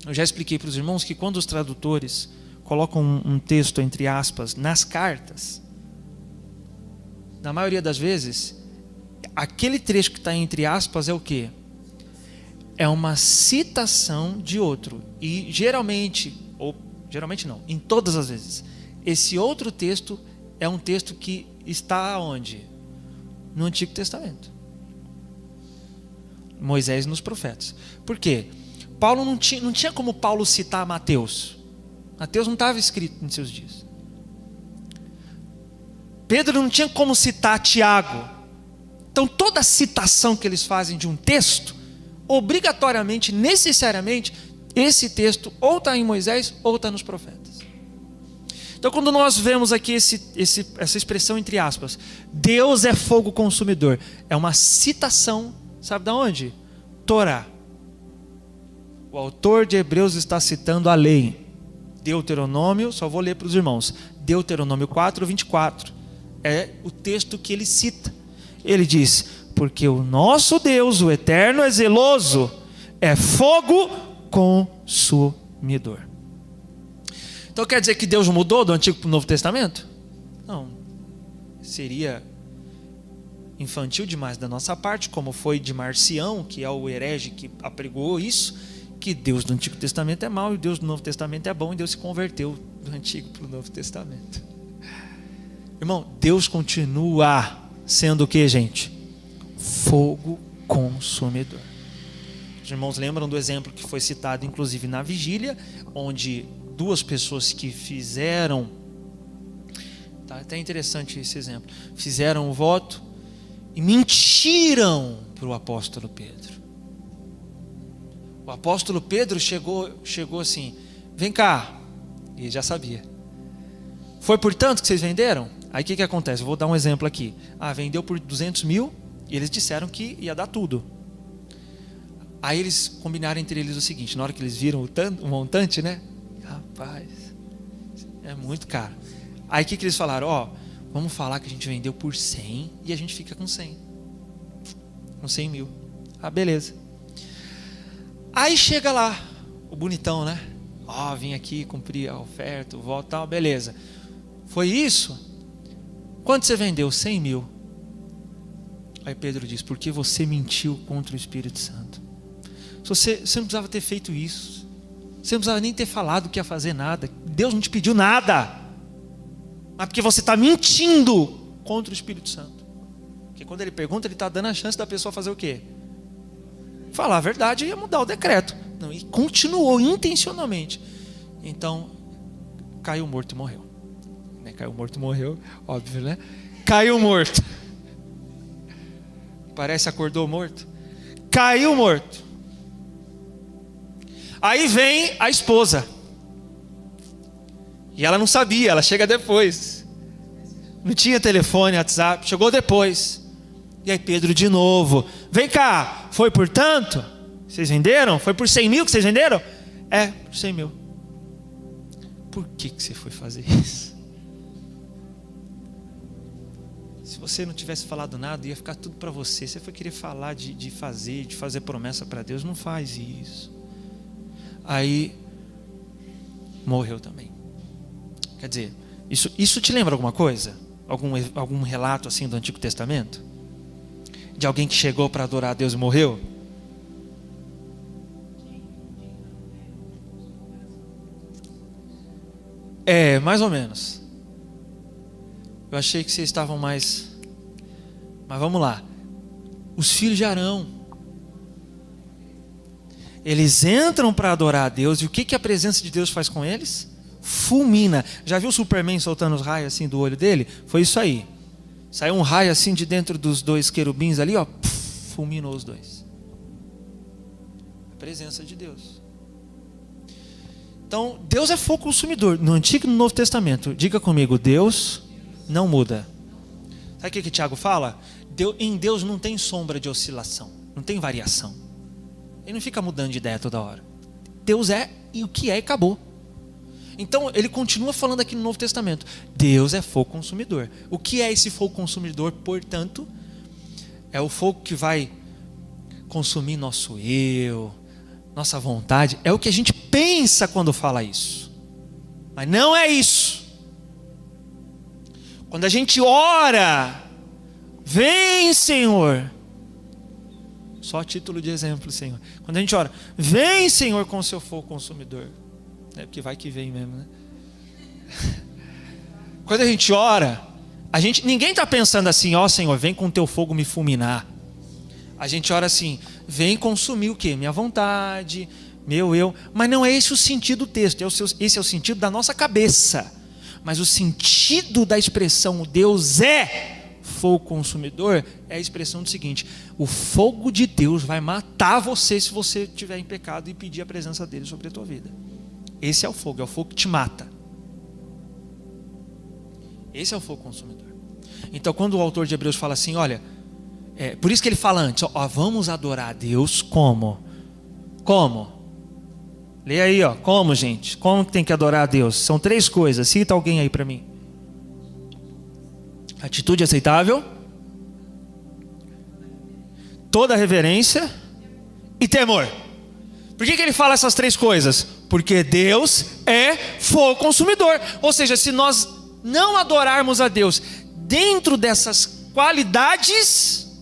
Eu já expliquei para os irmãos que quando os tradutores colocam um texto entre aspas nas cartas, na maioria das vezes, aquele trecho que está entre aspas é o quê? É uma citação de outro. E geralmente não, em todas as vezes, esse outro texto é um texto que está onde? No Antigo Testamento. Moisés e nos profetas. Por quê? Paulo não tinha como Paulo citar Mateus. Mateus não estava escrito em seus dias. Pedro não tinha como citar Tiago. Então toda citação que eles fazem de um texto, obrigatoriamente, necessariamente, esse texto ou está em Moisés ou está nos profetas. Então quando nós vemos aqui essa expressão entre aspas, Deus é fogo consumidor, é uma citação, sabe de onde? Torá. O autor de Hebreus está citando a lei. Deuteronômio, só vou ler para os irmãos, Deuteronômio 4, 24, é o texto que ele cita. Ele diz: porque o nosso Deus, o Eterno, é zeloso, é fogo consumidor. Então quer dizer que Deus mudou do Antigo para o Novo Testamento? Não. Seria infantil demais da nossa parte, como foi de Marcião, que é o herege que apregou isso, que Deus do Antigo Testamento é mau e Deus do Novo Testamento é bom, e Deus se converteu do Antigo para o Novo Testamento. Irmão, Deus continua sendo o que, gente? Fogo consumidor. Os irmãos lembram do exemplo que foi citado inclusive na vigília, onde duas pessoas que fizeram Até interessante esse exemplo. Fizeram o voto e mentiram para o apóstolo Pedro. O apóstolo Pedro chegou assim: vem cá. E ele já sabia. Foi por tanto que vocês venderam? Aí o que acontece? Eu vou dar um exemplo aqui. Vendeu por 200 mil e eles disseram que ia dar tudo. Aí eles combinaram entre eles o seguinte: na hora que eles viram o montante, né? Rapaz, é muito caro. Aí o que eles falaram? Vamos falar que a gente vendeu por 100 e a gente fica com 100. Com 100 mil. Beleza. Aí chega lá, o bonitão, né? Vim aqui cumprir a oferta, o voto e tal, beleza. Foi isso? Quanto você vendeu? 100 mil. Aí Pedro diz: porque você mentiu contra o Espírito Santo. Você não precisava ter feito isso. Você não precisava nem ter falado que ia fazer nada. Deus não te pediu nada. Mas porque você está mentindo contra o Espírito Santo. Porque quando ele pergunta, ele está dando a chance da pessoa fazer o quê? Falar a verdade e ia mudar o decreto. Não, e continuou intencionalmente. Então, caiu morto e morreu. Caiu morto e morreu, óbvio, né? Caiu morto. Parece acordou morto. Caiu morto. Aí vem a esposa. E ela não sabia, ela chega depois. Não tinha telefone, WhatsApp, chegou depois. E aí Pedro de novo: vem cá, foi por tanto? Vocês venderam? Foi por 100 mil que vocês venderam? Por 100 mil. Por que você foi fazer isso? Se você não tivesse falado nada, ia ficar tudo para você. Você foi querer falar de fazer promessa para Deus. Não faz isso. Aí morreu também. Quer dizer, isso te lembra alguma coisa? Algum relato assim do Antigo Testamento? De alguém que chegou para adorar a Deus e morreu? Mais ou menos. Eu achei que vocês estavam mais... Mas vamos lá. Os filhos de Arão, eles entram para adorar a Deus. E o que a presença de Deus faz com eles? Fulmina. Já viu o Superman soltando os raios assim do olho dele? Foi isso aí. Saiu um raio assim de dentro dos dois querubins ali, fulminou os dois. A presença de Deus. Então, Deus é fogo consumidor. No Antigo e no Novo Testamento. Diga comigo: Deus não muda. Sabe o que Tiago fala? Em Deus não tem sombra de oscilação. Não tem variação. Ele não fica mudando de ideia toda hora. Deus é e o que é e acabou. Então ele continua falando aqui no Novo Testamento: Deus é fogo consumidor. O que é esse fogo consumidor? Portanto, é o fogo que vai consumir nosso eu, nossa vontade. É o que a gente pensa quando fala isso. Mas não é isso. Quando a gente ora: vem, Senhor. Só a título de exemplo, Senhor. Quando a gente ora: vem, Senhor, com o seu fogo consumidor. Porque vai que vem mesmo, né? Quando a gente ora, ninguém está pensando assim: Senhor, vem com o teu fogo me fulminar. A gente ora assim: vem consumir o quê? Minha vontade, meu eu. Mas não é esse o sentido do texto. Esse é o sentido da nossa cabeça. Mas o sentido da expressão Deus é fogo consumidor é a expressão do seguinte: o fogo de Deus vai matar você se você estiver em pecado e pedir a presença dele sobre a tua vida. Esse é o fogo que te mata. Esse é o fogo consumidor. Então quando o autor de Hebreus fala assim, olha, por isso que ele fala antes, vamos adorar a Deus como? Como? Lê aí, como, gente? Como que tem que adorar a Deus? São 3 coisas, cita alguém aí para mim. Atitude aceitável, toda reverência e temor. Por que ele fala essas 3 coisas? Porque Deus é fogo consumidor. Ou seja, se nós não adorarmos a Deus dentro dessas qualidades,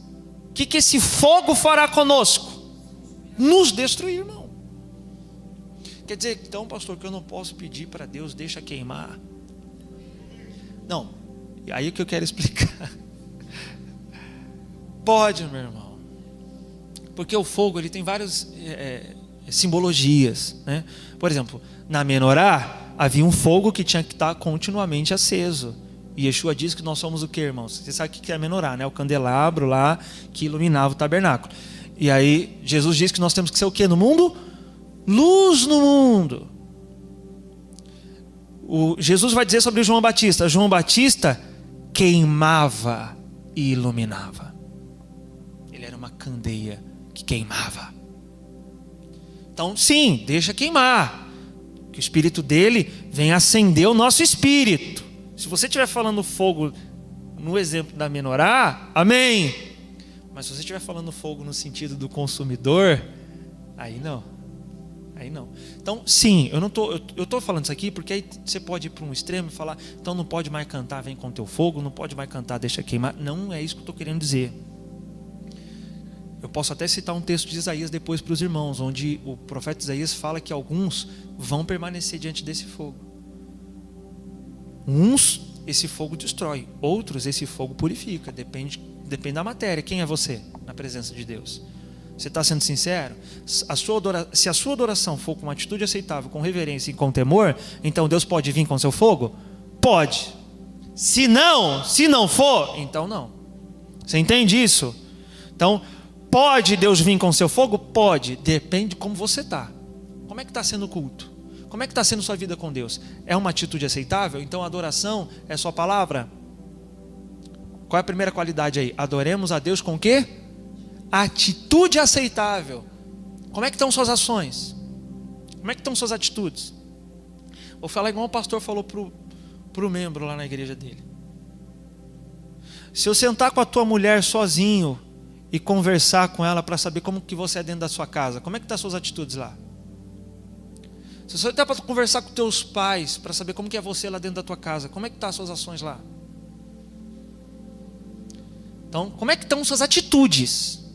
o que esse fogo fará conosco? Nos destruir, irmão. Quer dizer, então, pastor, que eu não posso pedir para Deus, deixa queimar. Não, aí é que eu quero explicar. Pode, meu irmão. Porque o fogo, ele tem várias simbologias, né? Por exemplo, na menorá havia um fogo que tinha que estar continuamente aceso. E Yeshua diz que nós somos o quê, irmãos? Você sabe o que é a menorá, né? O candelabro lá que iluminava o tabernáculo. E aí Jesus diz que nós temos que ser o quê no mundo? Luz no mundo. Jesus vai dizer sobre João Batista. João Batista queimava e iluminava. Ele era uma candeia que queimava. Então sim, deixa queimar. Que o espírito dele vem acender o nosso espírito. Se você estiver falando fogo no exemplo da menorá, amém. Mas se você estiver falando fogo no sentido do consumidor, aí não. Aí não. Então, sim, eu estou falando isso aqui porque aí você pode ir para um extremo e falar, então não pode mais cantar, vem com teu fogo, não pode mais cantar, deixa queimar. Não é isso que eu estou querendo dizer. Eu posso até citar um texto de Isaías depois para os irmãos, onde o profeta Isaías fala que alguns vão permanecer diante desse fogo. Uns, esse fogo destrói. Outros, esse fogo purifica. Depende da matéria. Quem é você na presença de Deus? Você está sendo sincero? Se a sua adoração for com uma atitude aceitável, com reverência e com temor, então Deus pode vir com seu fogo? Pode. Se não for, então não. Você entende isso? Então, pode Deus vir com seu fogo? Pode. Depende de como você está. Como é que está sendo o culto? Como é que está sendo sua vida com Deus? É uma atitude aceitável? Então a adoração é sua palavra? Qual é a primeira qualidade aí? Adoremos a Deus com o quê? Atitude aceitável. Como é que estão suas ações? Como é que estão suas atitudes? Vou falar igual o pastor falou pro membro lá na igreja dele. Se eu sentar com a tua mulher sozinho e conversar com ela para saber como que você é dentro da sua casa, como é que estão as suas atitudes lá? Se você está para conversar com teus pais para saber como que é você lá dentro da tua casa, como é que estão as suas ações lá? Então, como é que estão suas atitudes?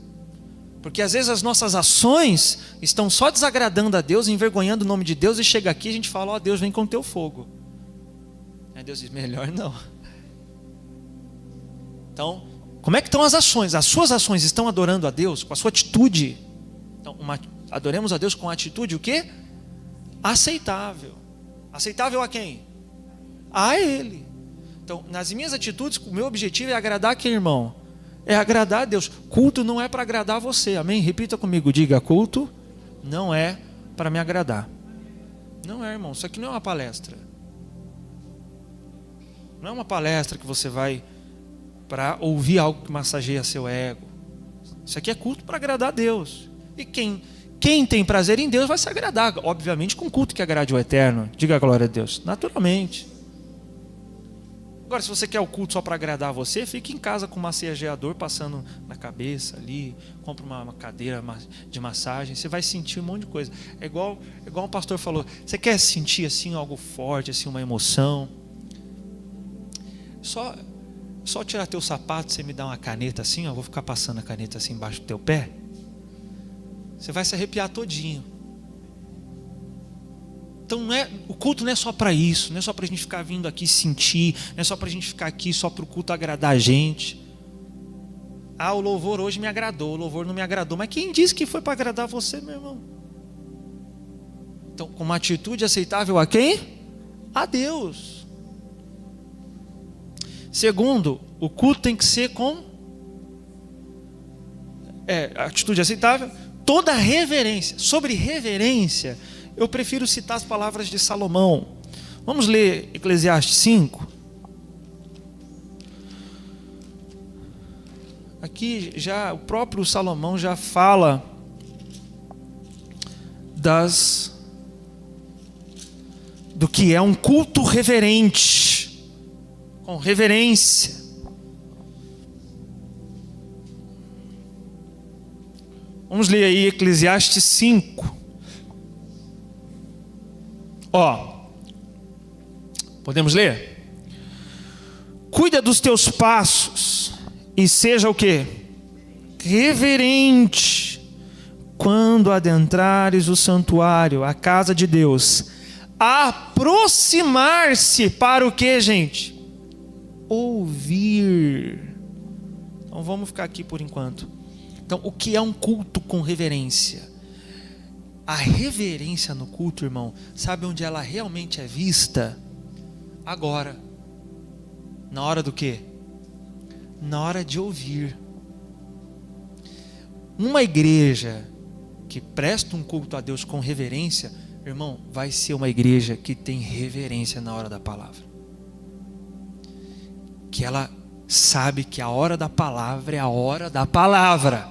Porque às vezes as nossas ações estão só desagradando a Deus, envergonhando o nome de Deus, e chega aqui e a gente fala, ó, Deus vem com teu fogo. Aí Deus diz, melhor não. Então, como é que estão as ações? As suas ações estão adorando a Deus com a sua atitude? Então, adoremos a Deus com a atitude o quê? Aceitável. Aceitável a quem? A Ele. Então, nas minhas atitudes, o meu objetivo é agradar quem, irmão? É agradar a Deus. Culto não é para agradar você, amém? Repita comigo, diga, culto não é para me agradar. Não é, irmão, isso aqui não é uma palestra. Não é uma palestra que você vai para ouvir algo que massageia seu ego. Isso aqui é culto para agradar a Deus. E quem tem prazer em Deus vai se agradar, obviamente com culto que agrade o Eterno. Diga a glória a Deus, naturalmente. Agora, se você quer o culto só para agradar você, fique em casa com um massageador passando na cabeça ali, compra uma cadeira de massagem, você vai sentir um monte de coisa. É igual o pastor falou, você quer sentir assim algo forte, assim uma emoção? Só tirar teu sapato, você me dá uma caneta assim, eu vou ficar passando a caneta assim embaixo do teu pé. Você vai se arrepiar todinho. Então o culto não é só para isso, não é só para a gente ficar vindo aqui sentir, não é só para a gente ficar aqui só para o culto agradar a gente. Ah, o louvor hoje me agradou, o louvor não me agradou. Mas quem disse que foi para agradar você, meu irmão? Então, com uma atitude aceitável a quem? A Deus. Segundo, o culto tem que ser com atitude aceitável, toda reverência. Sobre reverência, eu prefiro citar as palavras de Salomão. Vamos ler Eclesiastes 5. Aqui já o próprio Salomão já fala do que é um culto reverente, com reverência. Vamos ler aí Eclesiastes 5. Podemos ler? Cuida dos teus passos e seja o quê? Reverente quando adentrares o santuário, a casa de Deus. Aproximar-se para o quê, gente? Ouvir. Então vamos ficar aqui por enquanto. Então, o que é um culto com reverência? A reverência no culto, irmão, sabe onde ela realmente é vista? Agora. Na hora do quê? Na hora de ouvir. Uma igreja que presta um culto a Deus com reverência, irmão, vai ser uma igreja que tem reverência na hora da palavra. Que ela sabe que a hora da palavra é a hora da palavra.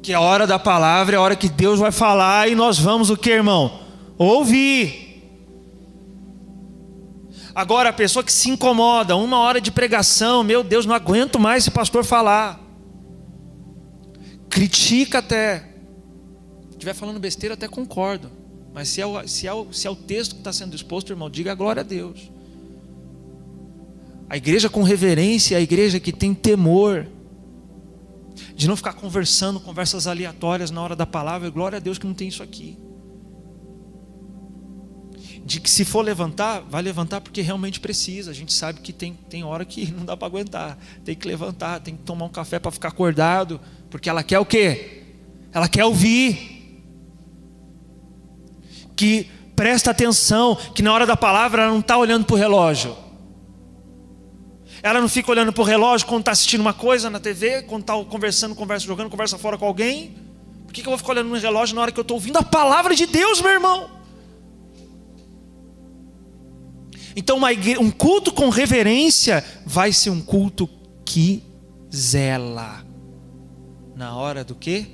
Que a hora da palavra é a hora que Deus vai falar e nós vamos o que, irmão? Ouvir. Agora a pessoa que se incomoda, 1 hora de pregação, meu Deus, não aguento mais esse pastor falar. Critica até. Se estiver falando besteira, até concordo. Mas se é o texto que está sendo exposto, irmão, diga a glória a Deus. A igreja com reverência é a igreja que tem temor. De não ficar conversando, conversas aleatórias na hora da palavra. Glória a Deus que não tem isso aqui. De que se for levantar, vai levantar porque realmente precisa. A gente sabe que tem hora que não dá para aguentar. Tem que levantar, tem que tomar um café para ficar acordado. Porque ela quer o quê? Ela quer ouvir. Que presta atenção, que na hora da palavra ela não está olhando para o relógio. Ela não fica olhando para o relógio quando está assistindo uma coisa na TV, quando está conversando, jogando conversa fora com alguém. Por que eu vou ficar olhando no relógio na hora que eu estou ouvindo a palavra de Deus, meu irmão? Então um culto com reverência vai ser um culto que zela. Na hora do quê?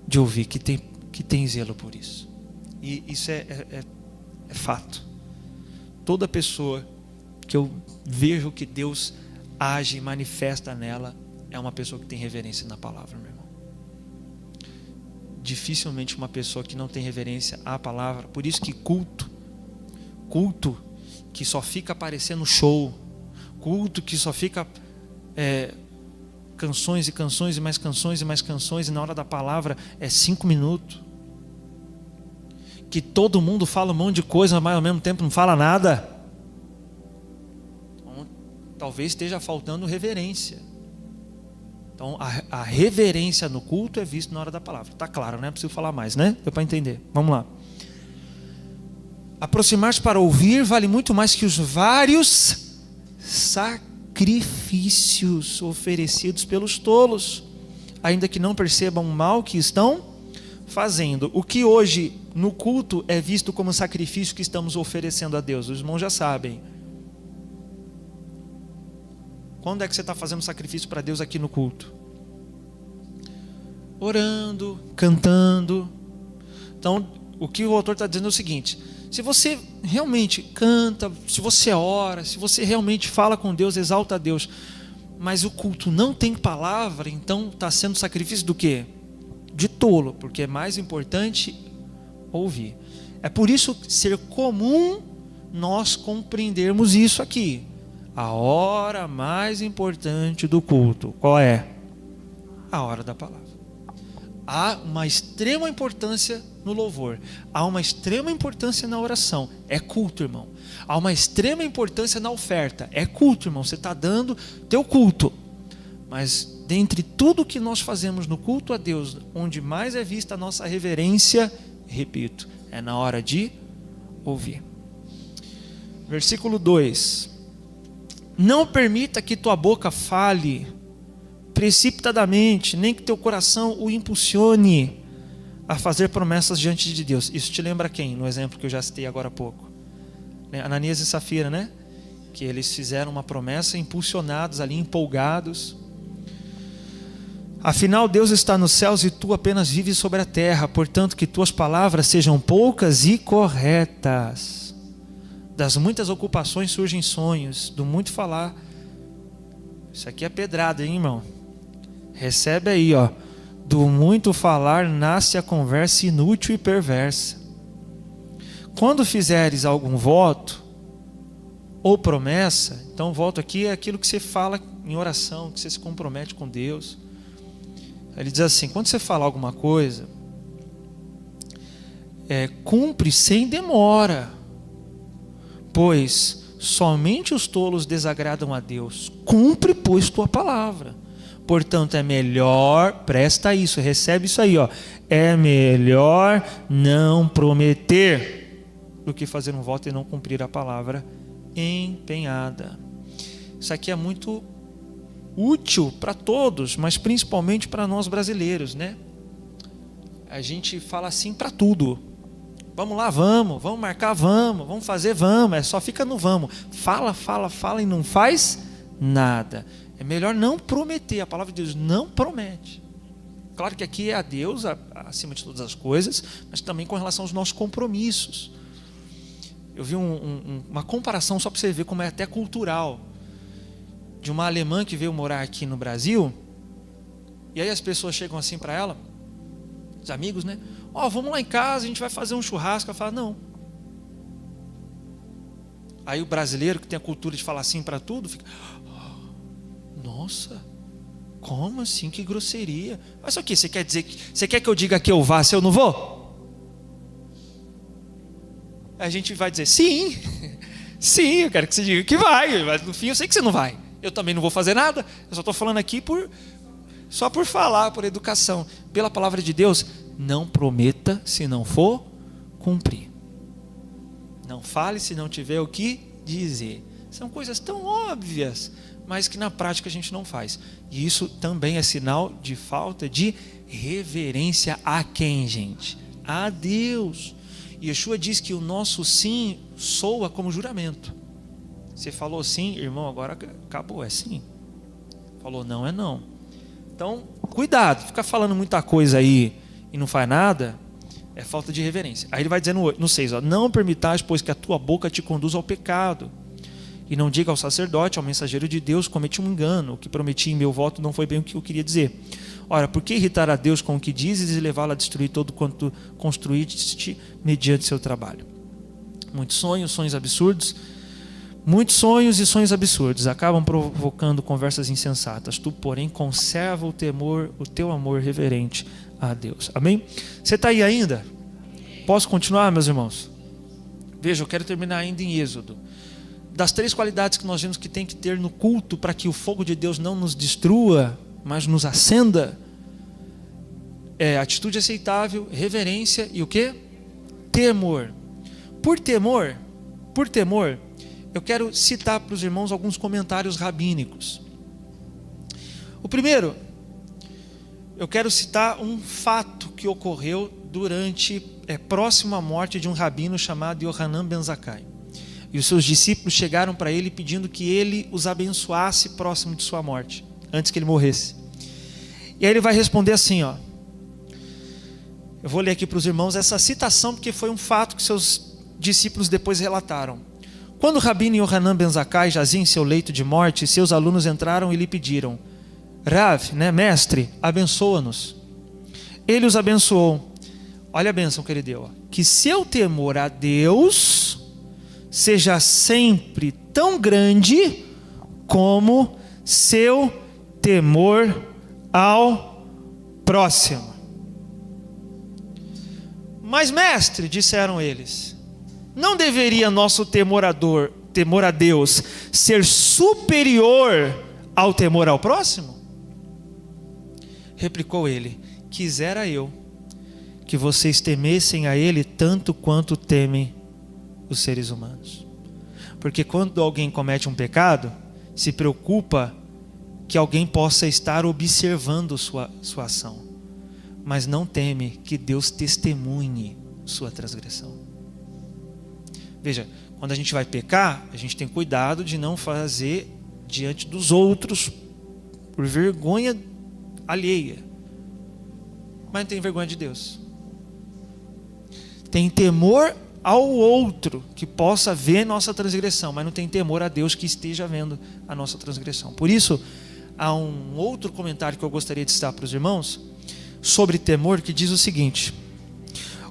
De ouvir, que tem zelo por isso. E isso é fato. Toda pessoa que eu vejo que Deus age e manifesta nela é uma pessoa que tem reverência na palavra, meu irmão. Dificilmente uma pessoa que não tem reverência à palavra. Por isso que culto que só fica aparecendo show, culto que só fica canções e canções e mais canções e mais canções, e na hora da palavra é 5 minutos. Que todo mundo fala um monte de coisa, mas ao mesmo tempo não fala nada. Então, talvez esteja faltando reverência. Então a reverência no culto é vista na hora da palavra. Está claro, não é preciso falar mais, né? Deu para entender. Vamos lá. Aproximar-se para ouvir vale muito mais que os vários sacrifícios oferecidos pelos tolos, ainda que não percebam o mal que estão fazendo. O que hoje no culto é visto como sacrifício que estamos oferecendo a Deus, os irmãos já sabem. Quando é que você está fazendo sacrifício para Deus aqui no culto? Orando, cantando. Então, o que o autor está dizendo é o seguinte: se você realmente canta, se você ora, se você realmente fala com Deus, exalta a Deus, mas o culto não tem palavra, então está sendo sacrifício do quê? De tolo, porque é mais importante ouvir. É por isso ser comum nós compreendermos isso aqui. A hora mais importante do culto, qual é? A hora da palavra. Há uma extrema importância no louvor, há uma extrema importância na oração, é culto, irmão. Há uma extrema importância na oferta, é culto, irmão. Você está dando teu culto. Mas dentre tudo que nós fazemos no culto a Deus, onde mais é vista a nossa reverência, repito, é na hora de ouvir. Versículo 2: não permita que tua boca fale precipitadamente, nem que teu coração o impulsione a fazer promessas diante de Deus. Isso te lembra quem? No exemplo que eu já citei agora há pouco, Ananias e Safira, né? Que eles fizeram uma promessa impulsionados ali, empolgados. Afinal, Deus está nos céus e tu apenas vives sobre a terra, portanto que tuas palavras sejam poucas e corretas. Das muitas ocupações surgem sonhos, do muito falar. Isso aqui é pedrada, hein, irmão? Recebe aí, ó. Do muito falar nasce a conversa inútil e perversa. Quando fizeres algum voto ou promessa, então voto aqui é aquilo que você fala em oração, que você se compromete com Deus. Ele diz assim: quando você falar alguma coisa, cumpre sem demora, pois somente os tolos desagradam a Deus. Cumpre, pois, tua palavra. Portanto, é melhor, presta isso, recebe isso aí, ó. É melhor não prometer do que fazer um voto e não cumprir a palavra empenhada. Isso aqui é muito útil para todos, mas principalmente para nós brasileiros, né? A gente fala assim para tudo. Vamos lá, vamos marcar, vamos fazer, vamos. Só fica no vamos. Fala e não faz nada. É melhor não prometer. A palavra de Deus não promete. Claro que aqui é a Deus acima de todas as coisas, mas também com relação aos nossos compromissos. Eu vi uma comparação só para você ver como é até cultural, de uma alemã que veio morar aqui no Brasil, e aí as pessoas chegam assim para ela, os amigos, né? Vamos lá em casa, a gente vai fazer um churrasco. Ela fala, não. Aí o brasileiro que tem a cultura de falar assim para tudo, fica, nossa, como assim? Que grosseria. Mas o que? Você quer que eu diga que eu vá se eu não vou? A gente vai dizer, sim, eu quero que você diga que vai, mas no fim eu sei que você não vai. Eu também não vou fazer nada, eu só estou falando aqui só por falar, por educação. Pela palavra de Deus, não prometa se não for cumprir. Não fale se não tiver o que dizer. São coisas tão óbvias, mas que na prática a gente não faz. E isso também é sinal de falta de reverência a quem, gente? A Deus. Yeshua diz que o nosso sim soa como juramento. Você falou sim, irmão, agora acabou, é sim. Falou não, é não. Então, cuidado, ficar falando muita coisa aí e não faz nada, é falta de reverência. Aí ele vai dizendo no 6, não permitais, pois que a tua boca te conduza ao pecado, e não diga ao sacerdote, ao mensageiro de Deus, cometi um engano, o que prometi em meu voto não foi bem o que eu queria dizer. Ora, por que irritar a Deus com o que dizes e levá-lo a destruir todo quanto construíste mediante seu trabalho? Muitos sonhos absurdos, muitos sonhos e sonhos absurdos acabam provocando conversas insensatas. Tu, porém, conserva o temor, o teu amor reverente a Deus. Amém? Você está aí ainda? Posso continuar, meus irmãos? Veja, eu quero terminar ainda em Êxodo. Das 3 qualidades que nós vimos que tem que ter no culto para que o fogo de Deus não nos destrua, mas nos acenda, é atitude aceitável, reverência e o quê? Temor. Por temor, eu quero citar para os irmãos alguns comentários rabínicos. O primeiro, eu quero citar um fato que ocorreu próximo à morte de um rabino chamado Yohanan Ben Zakkai. E os seus discípulos chegaram para ele pedindo que ele os abençoasse próximo de sua morte, antes que ele morresse. E aí ele vai responder assim, eu vou ler aqui para os irmãos essa citação, porque foi um fato que seus discípulos depois relataram. Quando o rabino Yohanan Ben Zakkai jazia em seu leito de morte, seus alunos entraram e lhe pediram, Rav, mestre, abençoa-nos. Ele os abençoou. Olha a bênção que ele deu. Que seu temor a Deus seja sempre tão grande como seu temor ao próximo. Mas, mestre, disseram eles, não deveria nosso temor a Deus ser superior ao temor ao próximo? Replicou ele, quisera eu que vocês temessem a ele tanto quanto temem os seres humanos. Porque quando alguém comete um pecado, se preocupa que alguém possa estar observando sua ação, mas não teme que Deus testemunhe sua transgressão. Veja, quando a gente vai pecar, a gente tem cuidado de não fazer diante dos outros por vergonha alheia, mas não tem vergonha de Deus. Tem temor ao outro que possa ver nossa transgressão, mas não tem temor a Deus que esteja vendo a nossa transgressão. Por isso, há um outro comentário que eu gostaria de citar para os irmãos sobre temor, que diz o seguinte: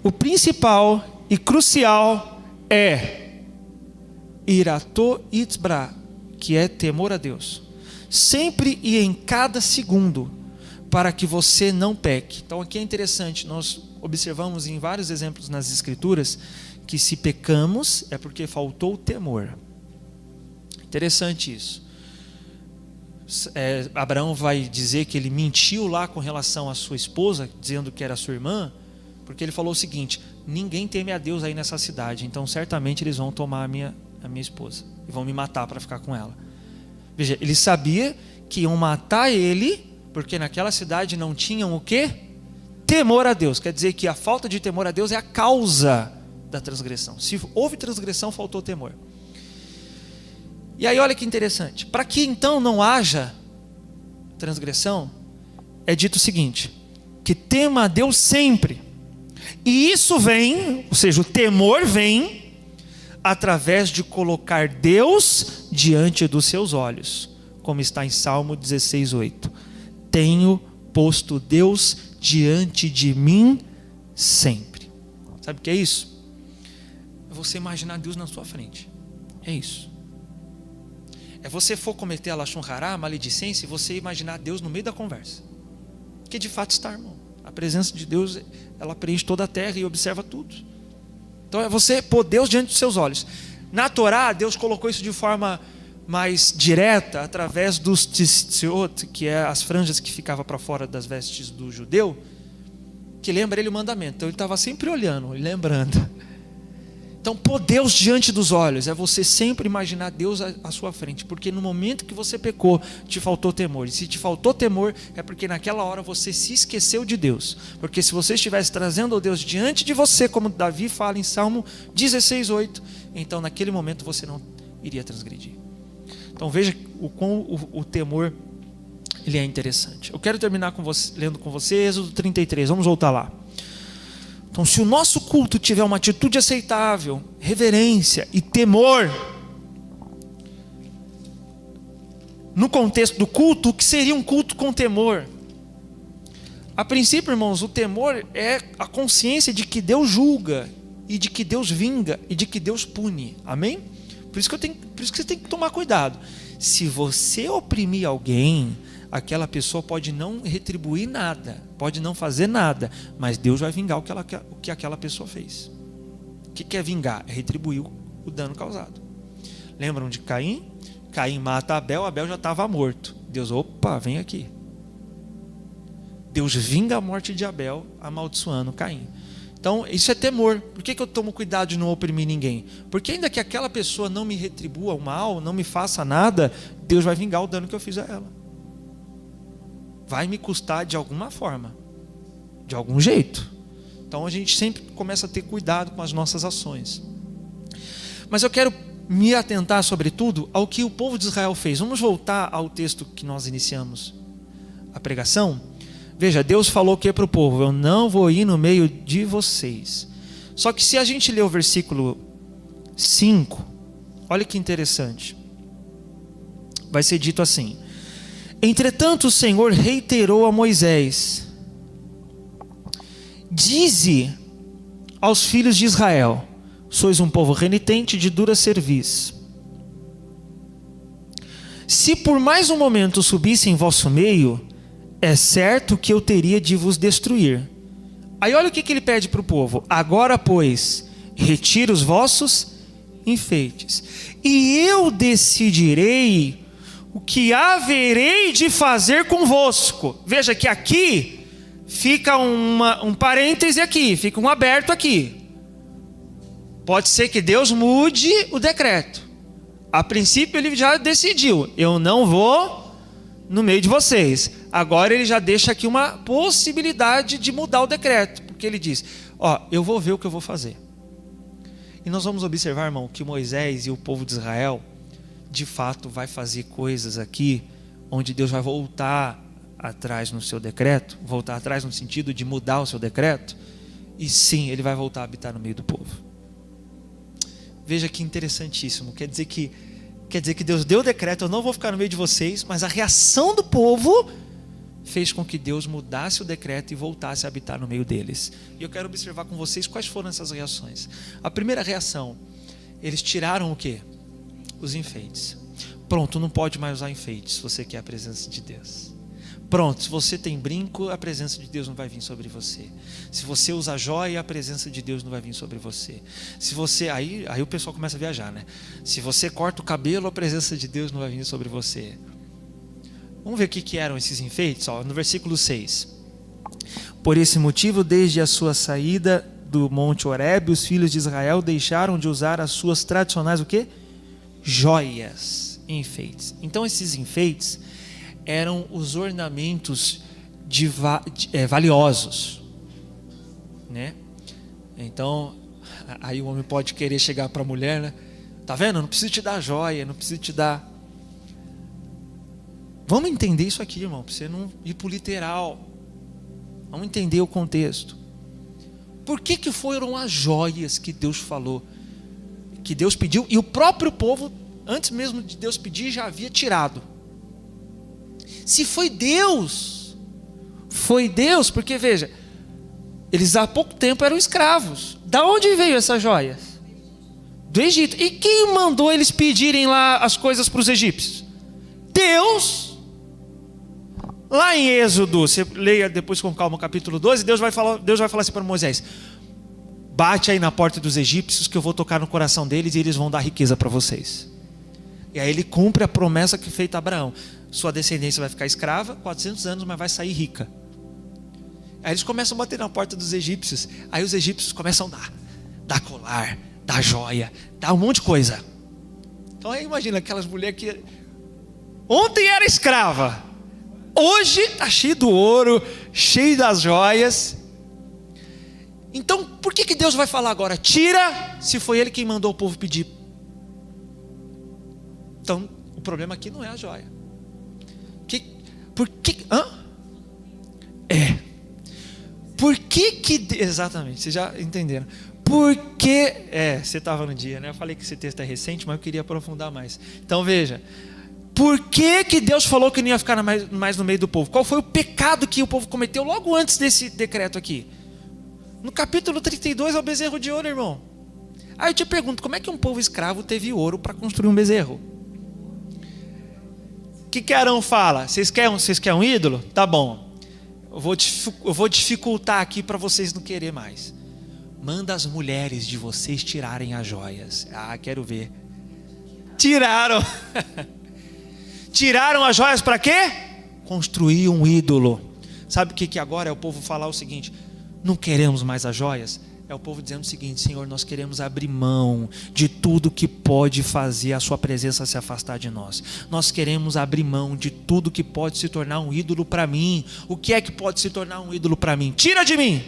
o principal e crucial é irato itzbra, que é temor a Deus, sempre e em cada segundo, para que você não peque. Então aqui é interessante, nós observamos em vários exemplos nas Escrituras que se pecamos é porque faltou o temor. Interessante isso. Abraão vai dizer que ele mentiu lá com relação à sua esposa, dizendo que era sua irmã, porque ele falou o seguinte: ninguém teme a Deus aí nessa cidade, então certamente eles vão tomar a minha esposa. e vão me matar para ficar com ela. Veja, ele sabia que iam matar ele, porque naquela cidade não tinham o quê? Temor a Deus. Quer dizer que a falta de temor a Deus é a causa da transgressão. Se houve transgressão, faltou temor. E aí olha que interessante. Para que então não haja transgressão, é dito o seguinte: que tema a Deus sempre. E isso vem, ou seja, o temor vem através de colocar Deus diante dos seus olhos, como está em Salmo 16:8. Tenho posto Deus diante de mim sempre. Sabe o que é isso? É você imaginar Deus na sua frente. É isso. É você for cometer a lashon hará, a maledicência, e você imaginar Deus no meio da conversa. Que de fato está, irmão. A presença de Deus, ela preenche toda a terra e observa tudo. Então é você pôr Deus diante dos seus olhos. Na Torá, Deus colocou isso de forma mais direta, através dos tzitzit, que é as franjas que ficavam para fora das vestes do judeu, que lembra ele o mandamento. Então ele estava sempre olhando e lembrando. Então pôr Deus diante dos olhos é você sempre imaginar Deus à sua frente, porque no momento que você pecou, te faltou temor. E se te faltou temor, é porque naquela hora você se esqueceu de Deus. Porque se você estivesse trazendo o Deus diante de você, como Davi fala em Salmo 16:8, então naquele momento você não iria transgredir. Então veja o temor ele é interessante. Eu quero terminar com você, lendo com você Êxodo 33, vamos voltar lá. Então, se o nosso culto tiver uma atitude aceitável, reverência e temor, no contexto do culto, o que seria um culto com temor? A princípio, irmãos, o temor é a consciência de que Deus julga, e de que Deus vinga, e de que Deus pune. Amém? Por isso que você tem que tomar cuidado. Se você oprimir alguém, aquela pessoa pode não retribuir nada, pode não fazer nada, mas Deus vai vingar o que aquela pessoa fez. O que é vingar? É retribuir o dano causado. Lembram de Caim? Caim mata Abel, Abel já estava morto. Deus, opa, vem aqui. Deus vinga a morte de Abel, amaldiçoando Caim. Então, isso é temor. Por que eu tomo cuidado de não oprimir ninguém? Porque ainda que aquela pessoa não me retribua o mal, não me faça nada, Deus vai vingar o dano que eu fiz a ela. Vai me custar de alguma forma, de algum jeito. Então a gente sempre começa a ter cuidado com as nossas ações. Mas eu quero me atentar sobretudo ao que o povo de Israel fez. Vamos voltar ao texto que nós iniciamos a pregação. Veja, Deus falou o que para o povo? Eu não vou ir no meio de vocês. Só que se a gente ler o versículo 5, olha que interessante. Vai ser dito assim: entretanto o Senhor reiterou a Moisés: dize aos filhos de Israel: sois um povo renitente de dura cerviz. Se por mais um momento subisse em vosso meio, é certo que eu teria de vos destruir. Aí olha o que ele pede para o povo: agora pois, retire os vossos enfeites, e eu decidirei o que haverei de fazer convosco. Veja que aqui fica um parêntese aqui, fica um aberto aqui. Pode ser que Deus mude o decreto. A princípio ele já decidiu: eu não vou no meio de vocês. Agora ele já deixa aqui uma possibilidade de mudar o decreto, porque ele diz: eu vou ver o que eu vou fazer. E nós vamos observar, irmão, que Moisés e o povo de Israel de fato vai fazer coisas aqui onde Deus vai voltar atrás no seu decreto, voltar atrás no sentido de mudar o seu decreto, e sim, ele vai voltar a habitar no meio do povo. Veja que interessantíssimo. Quer dizer que Deus deu o decreto: eu não vou ficar no meio de vocês, mas a reação do povo fez com que Deus mudasse o decreto e voltasse a habitar no meio deles. E eu quero observar com vocês quais foram essas reações. A primeira reação: eles tiraram o quê? Os enfeites. Pronto, não pode mais usar enfeites se você quer a presença de Deus. Pronto, se você tem brinco, a presença de Deus não vai vir sobre você. Se você usa joia, a presença de Deus não vai vir sobre você. Se você, aí o pessoal começa a viajar, né? Se você corta o cabelo, a presença de Deus não vai vir sobre você. Vamos ver o que eram esses enfeites? No versículo 6. Por esse motivo, desde a sua saída do monte Horebe, os filhos de Israel deixaram de usar as suas tradicionais o quê? joias e enfeites. Então esses enfeites eram os ornamentos valiosos, né? Então aí o homem pode querer chegar para a mulher, né? Tá vendo? Não preciso te dar joia, não preciso te dar. Vamos entender isso aqui, irmão, para você não ir para o literal. Vamos entender o contexto. Por que foram as joias que Deus falou, que Deus pediu, e o próprio povo, antes mesmo de Deus pedir, já havia tirado? Se foi Deus, porque veja, eles há pouco tempo eram escravos. Da onde veio essas joias? Do Egito. E quem mandou eles pedirem lá as coisas para os egípcios? Deus. Lá em Êxodo, você leia depois com calma o capítulo 12, Deus vai falar assim para Moisés: bate aí na porta dos egípcios que eu vou tocar no coração deles e eles vão dar riqueza para vocês. E aí ele cumpre a promessa que feita a Abraão: sua descendência vai ficar escrava 400 anos, mas vai sair rica. Aí eles começam a bater na porta dos egípcios. Aí os egípcios começam a dar colar, dar joia, dar um monte de coisa. Então aí imagina aquelas mulheres que ontem era escrava, hoje está cheio do ouro, cheio das joias. Então por que Deus vai falar agora? Tira, se foi Ele quem mandou o povo pedir. Então o problema aqui não é a joia. Por que? Exatamente, vocês já entenderam. Porque, você estava no dia, né? Eu falei que esse texto é recente, mas eu queria aprofundar mais. Então veja, por que Deus falou que não ia ficar mais no meio do povo? Qual foi o pecado que o povo cometeu logo antes desse decreto aqui? No capítulo 32 é o bezerro de ouro, irmão. Aí eu te pergunto, como é que um povo escravo teve ouro para construir um bezerro? O que Arão fala? Vocês querem um ídolo? Tá bom. Eu vou dificultar aqui para vocês não querer mais. Manda as mulheres de vocês tirarem as joias. Quero ver. Tiraram. Tiraram as joias para quê? Construir um ídolo. Sabe o que agora é o povo falar o seguinte: não queremos mais as joias? É o povo dizendo o seguinte: Senhor, nós queremos abrir mão de tudo que pode fazer a sua presença se afastar de nós. Nós queremos abrir mão de tudo que pode se tornar um ídolo para mim. O que é que pode se tornar um ídolo para mim? Tira de mim!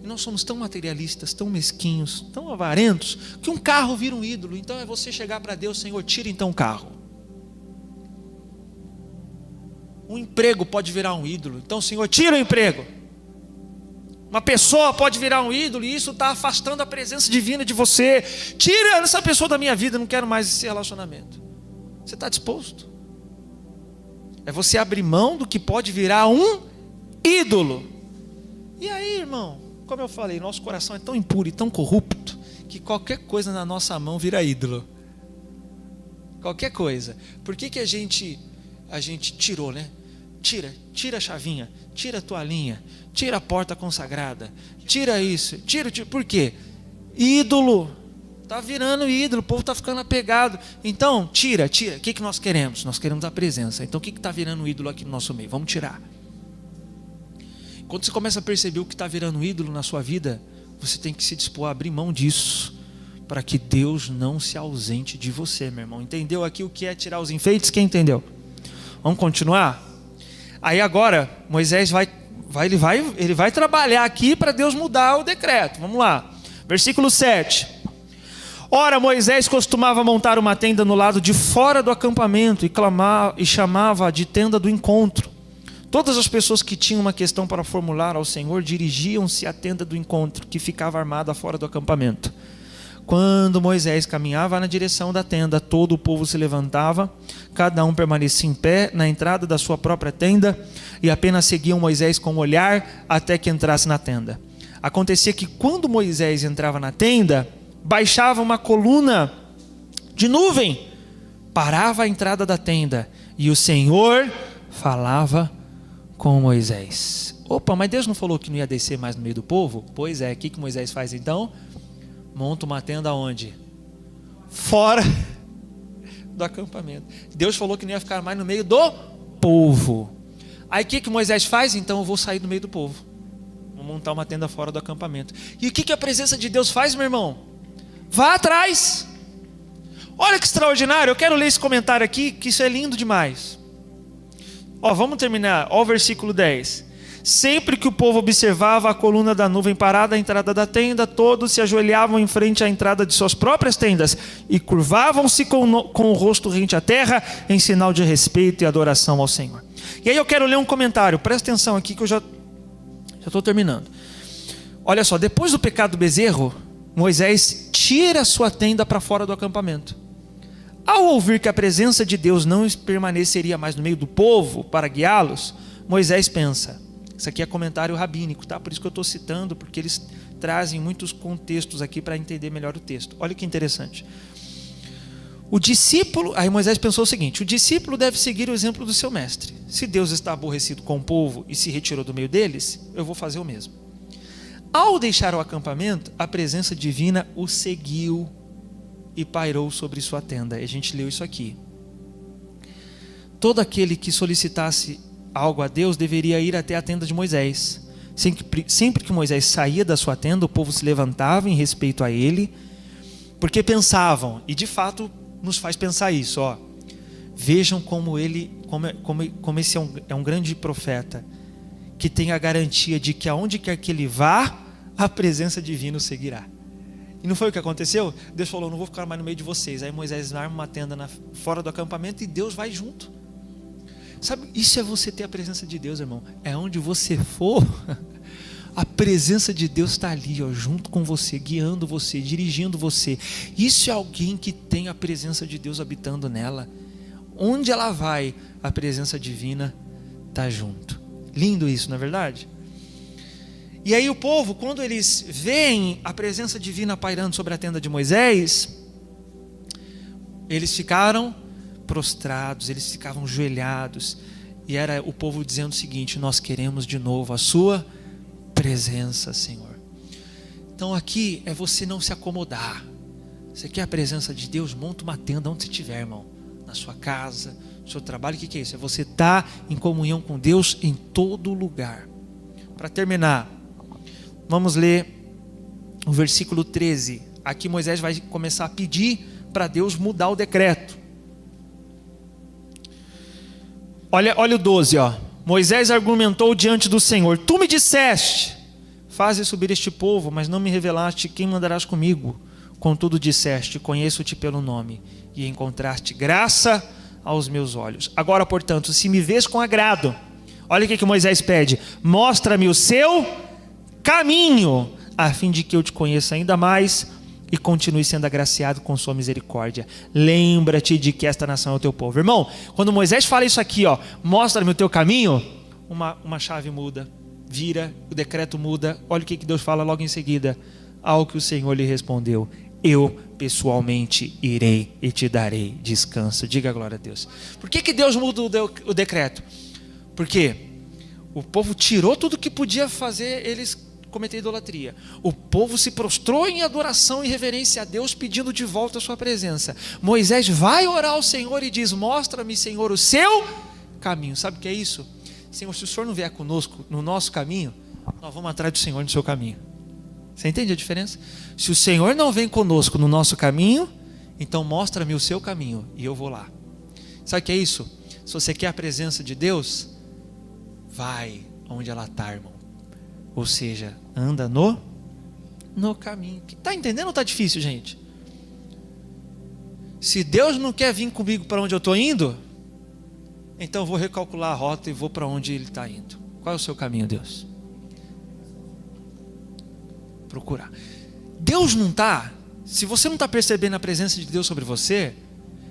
E nós somos tão materialistas, tão mesquinhos, tão avarentos, que um carro vira um ídolo. Então é você chegar para Deus: Senhor, tira então o carro. Um emprego pode virar um ídolo. Então, Senhor, tira o emprego. Uma pessoa pode virar um ídolo e isso está afastando a presença divina de você. Tira essa pessoa da minha vida, não quero mais esse relacionamento. Você está disposto? É você abrir mão do que pode virar um ídolo. E aí, irmão, como eu falei, nosso coração é tão impuro e tão corrupto que qualquer coisa na nossa mão vira ídolo. Qualquer coisa. Por que a gente tirou, né? Tira a chavinha, tira a toalhinha, tira a porta consagrada, tira isso, tira. Por quê? Ídolo. Está virando ídolo, o povo está ficando apegado. Então, tira. O que nós queremos? Nós queremos a presença. Então, o que está virando ídolo aqui no nosso meio? Vamos tirar. Quando você começa a perceber o que está virando ídolo na sua vida, você tem que se dispor a abrir mão disso, para que Deus não se ausente de você, meu irmão. Entendeu aqui o que é tirar os enfeites? Quem entendeu? Vamos continuar? Aí agora, Moisés ele vai trabalhar aqui para Deus mudar o decreto. Vamos lá. Versículo 7. Ora, Moisés costumava montar uma tenda no lado de fora do acampamento e chamava de tenda do encontro. Todas as pessoas que tinham uma questão para formular ao Senhor dirigiam-se à tenda do encontro, que ficava armada fora do acampamento. Quando Moisés caminhava na direção da tenda, todo o povo se levantava, cada um permanecia em pé na entrada da sua própria tenda e apenas seguiam Moisés com o olhar até que entrasse na tenda. Acontecia que quando Moisés entrava na tenda, baixava uma coluna de nuvem, parava à entrada da tenda e o Senhor falava com Moisés. Opa, mas Deus não falou que não ia descer mais no meio do povo? Pois é, o que Moisés faz então? Monta uma tenda onde? Fora do acampamento. Deus falou que não ia ficar mais no meio do povo. Aí o que Moisés faz? Então eu vou sair do meio do povo. Vou montar uma tenda fora do acampamento. E o que a presença de Deus faz, meu irmão? Vá atrás. Olha que extraordinário, eu quero ler esse comentário aqui, que isso é lindo demais. Vamos terminar, o versículo 10. Sempre que o povo observava a coluna da nuvem parada à entrada da tenda, todos se ajoelhavam em frente à entrada de suas próprias tendas e curvavam-se com o rosto rente à terra, em sinal de respeito e adoração ao Senhor. E aí eu quero ler um comentário, presta atenção aqui que eu já estou terminando. Olha só, depois do pecado do bezerro, Moisés tira a sua tenda para fora do acampamento. Ao ouvir que a presença de Deus não permaneceria mais no meio do povo para guiá-los, Moisés pensa, isso aqui é comentário rabínico, tá? Por isso que eu estou citando, porque eles trazem muitos contextos aqui para entender melhor o texto. Olha que interessante. O discípulo, aí Moisés pensou o seguinte: o discípulo deve seguir o exemplo do seu mestre. Se Deus está aborrecido com o povo e se retirou do meio deles, eu vou fazer o mesmo. Ao deixar o acampamento, a presença divina o seguiu e pairou sobre sua tenda. A gente leu isso aqui. Todo aquele que solicitasse algo a Deus deveria ir até a tenda de Moisés. Sempre que Moisés saía da sua tenda, o povo se levantava em respeito a ele, porque pensavam, e de fato nos faz pensar isso, vejam como esse é um grande profeta, que tem a garantia de que aonde quer que ele vá, a presença divina o seguirá. E não foi o que aconteceu? Deus falou, não vou ficar mais no meio de vocês. Aí Moisés arma uma tenda fora do acampamento e Deus vai junto. Sabe, isso é você ter a presença de Deus, irmão. É onde você for, a presença de Deus está ali, junto com você, guiando você, dirigindo você. Isso é alguém que tem a presença de Deus habitando nela. Onde ela vai, a presença divina está junto. Lindo isso, não é verdade? E aí o povo, quando eles veem a presença divina pairando sobre a tenda de Moisés, eles ficaram prostrados, eles ficavam ajoelhados, e era o povo dizendo o seguinte: nós queremos de novo a sua presença, Senhor. Então aqui é você não se acomodar. Você quer a presença de Deus? Monta uma tenda onde você estiver, irmão, na sua casa, no seu trabalho. O que é isso? É você estar em comunhão com Deus em todo lugar. Para terminar, vamos ler o versículo 13. Aqui Moisés vai começar a pedir para Deus mudar o decreto. Olha o 12, Moisés argumentou diante do Senhor: tu me disseste, faze subir este povo, mas não me revelaste quem mandarás comigo. Contudo disseste, conheço-te pelo nome, e encontraste graça aos meus olhos. Agora, portanto, se me vês com agrado, olha o que Moisés pede: mostra-me o seu caminho, a fim de que eu te conheça ainda mais e continue sendo agraciado com sua misericórdia. Lembra-te de que esta nação é o teu povo. Irmão, quando Moisés fala isso aqui, mostra-me o teu caminho, uma chave muda, vira, o decreto muda. Olha o que Deus fala logo em seguida: ao que o Senhor lhe respondeu, eu pessoalmente irei e te darei descanso. Diga glória a Deus. Por que Deus muda o decreto? Porque o povo tirou tudo que podia fazer eles cometer idolatria. O povo se prostrou em adoração e reverência a Deus, pedindo de volta a sua presença. Moisés vai orar ao Senhor e diz: mostra-me, Senhor, o seu caminho. Sabe o que é isso? Senhor, se o Senhor não vier conosco no nosso caminho, nós vamos atrás do Senhor no seu caminho. Você entende a diferença? Se o Senhor não vem conosco no nosso caminho, então mostra-me o seu caminho e eu vou lá. Sabe o que é isso? Se você quer a presença de Deus, vai onde ela está, irmão. Ou seja, anda no caminho. Está entendendo ou está difícil, gente? Se Deus não quer vir comigo para onde eu estou indo, então eu vou recalcular a rota e vou para onde Ele está indo. Qual é o seu caminho, Deus? Procurar. Deus não está. Se você não está percebendo a presença de Deus sobre você,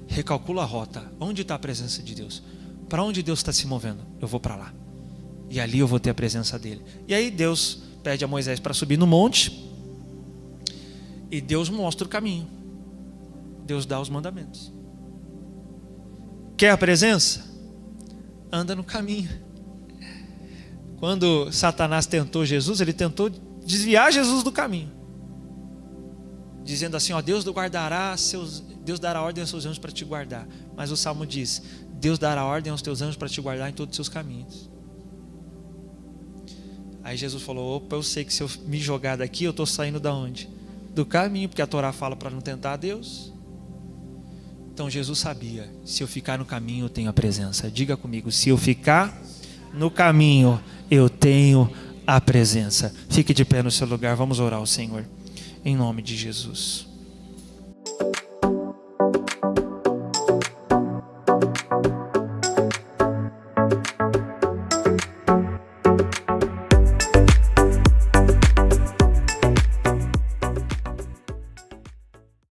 recalcula a rota. Onde está a presença de Deus? Para onde Deus está se movendo? Eu vou para lá. E ali eu vou ter a presença dele. E aí Deus pede a Moisés para subir no monte, e Deus mostra o caminho. Deus dá os mandamentos. Quer a presença? Anda no caminho. Quando Satanás tentou Jesus, ele tentou desviar Jesus do caminho, dizendo assim: Deus dará ordem aos seus anjos para te guardar. Mas o Salmo diz: Deus dará ordem aos teus anjos para te guardar em todos os seus caminhos. Aí Jesus falou: opa, eu sei que se eu me jogar daqui, eu estou saindo da onde? Do caminho, porque a Torá fala para não tentar a Deus. Então Jesus sabia, se eu ficar no caminho eu tenho a presença. Diga comigo, se eu ficar no caminho eu tenho a presença. Fique de pé no seu lugar, vamos orar ao Senhor, em nome de Jesus.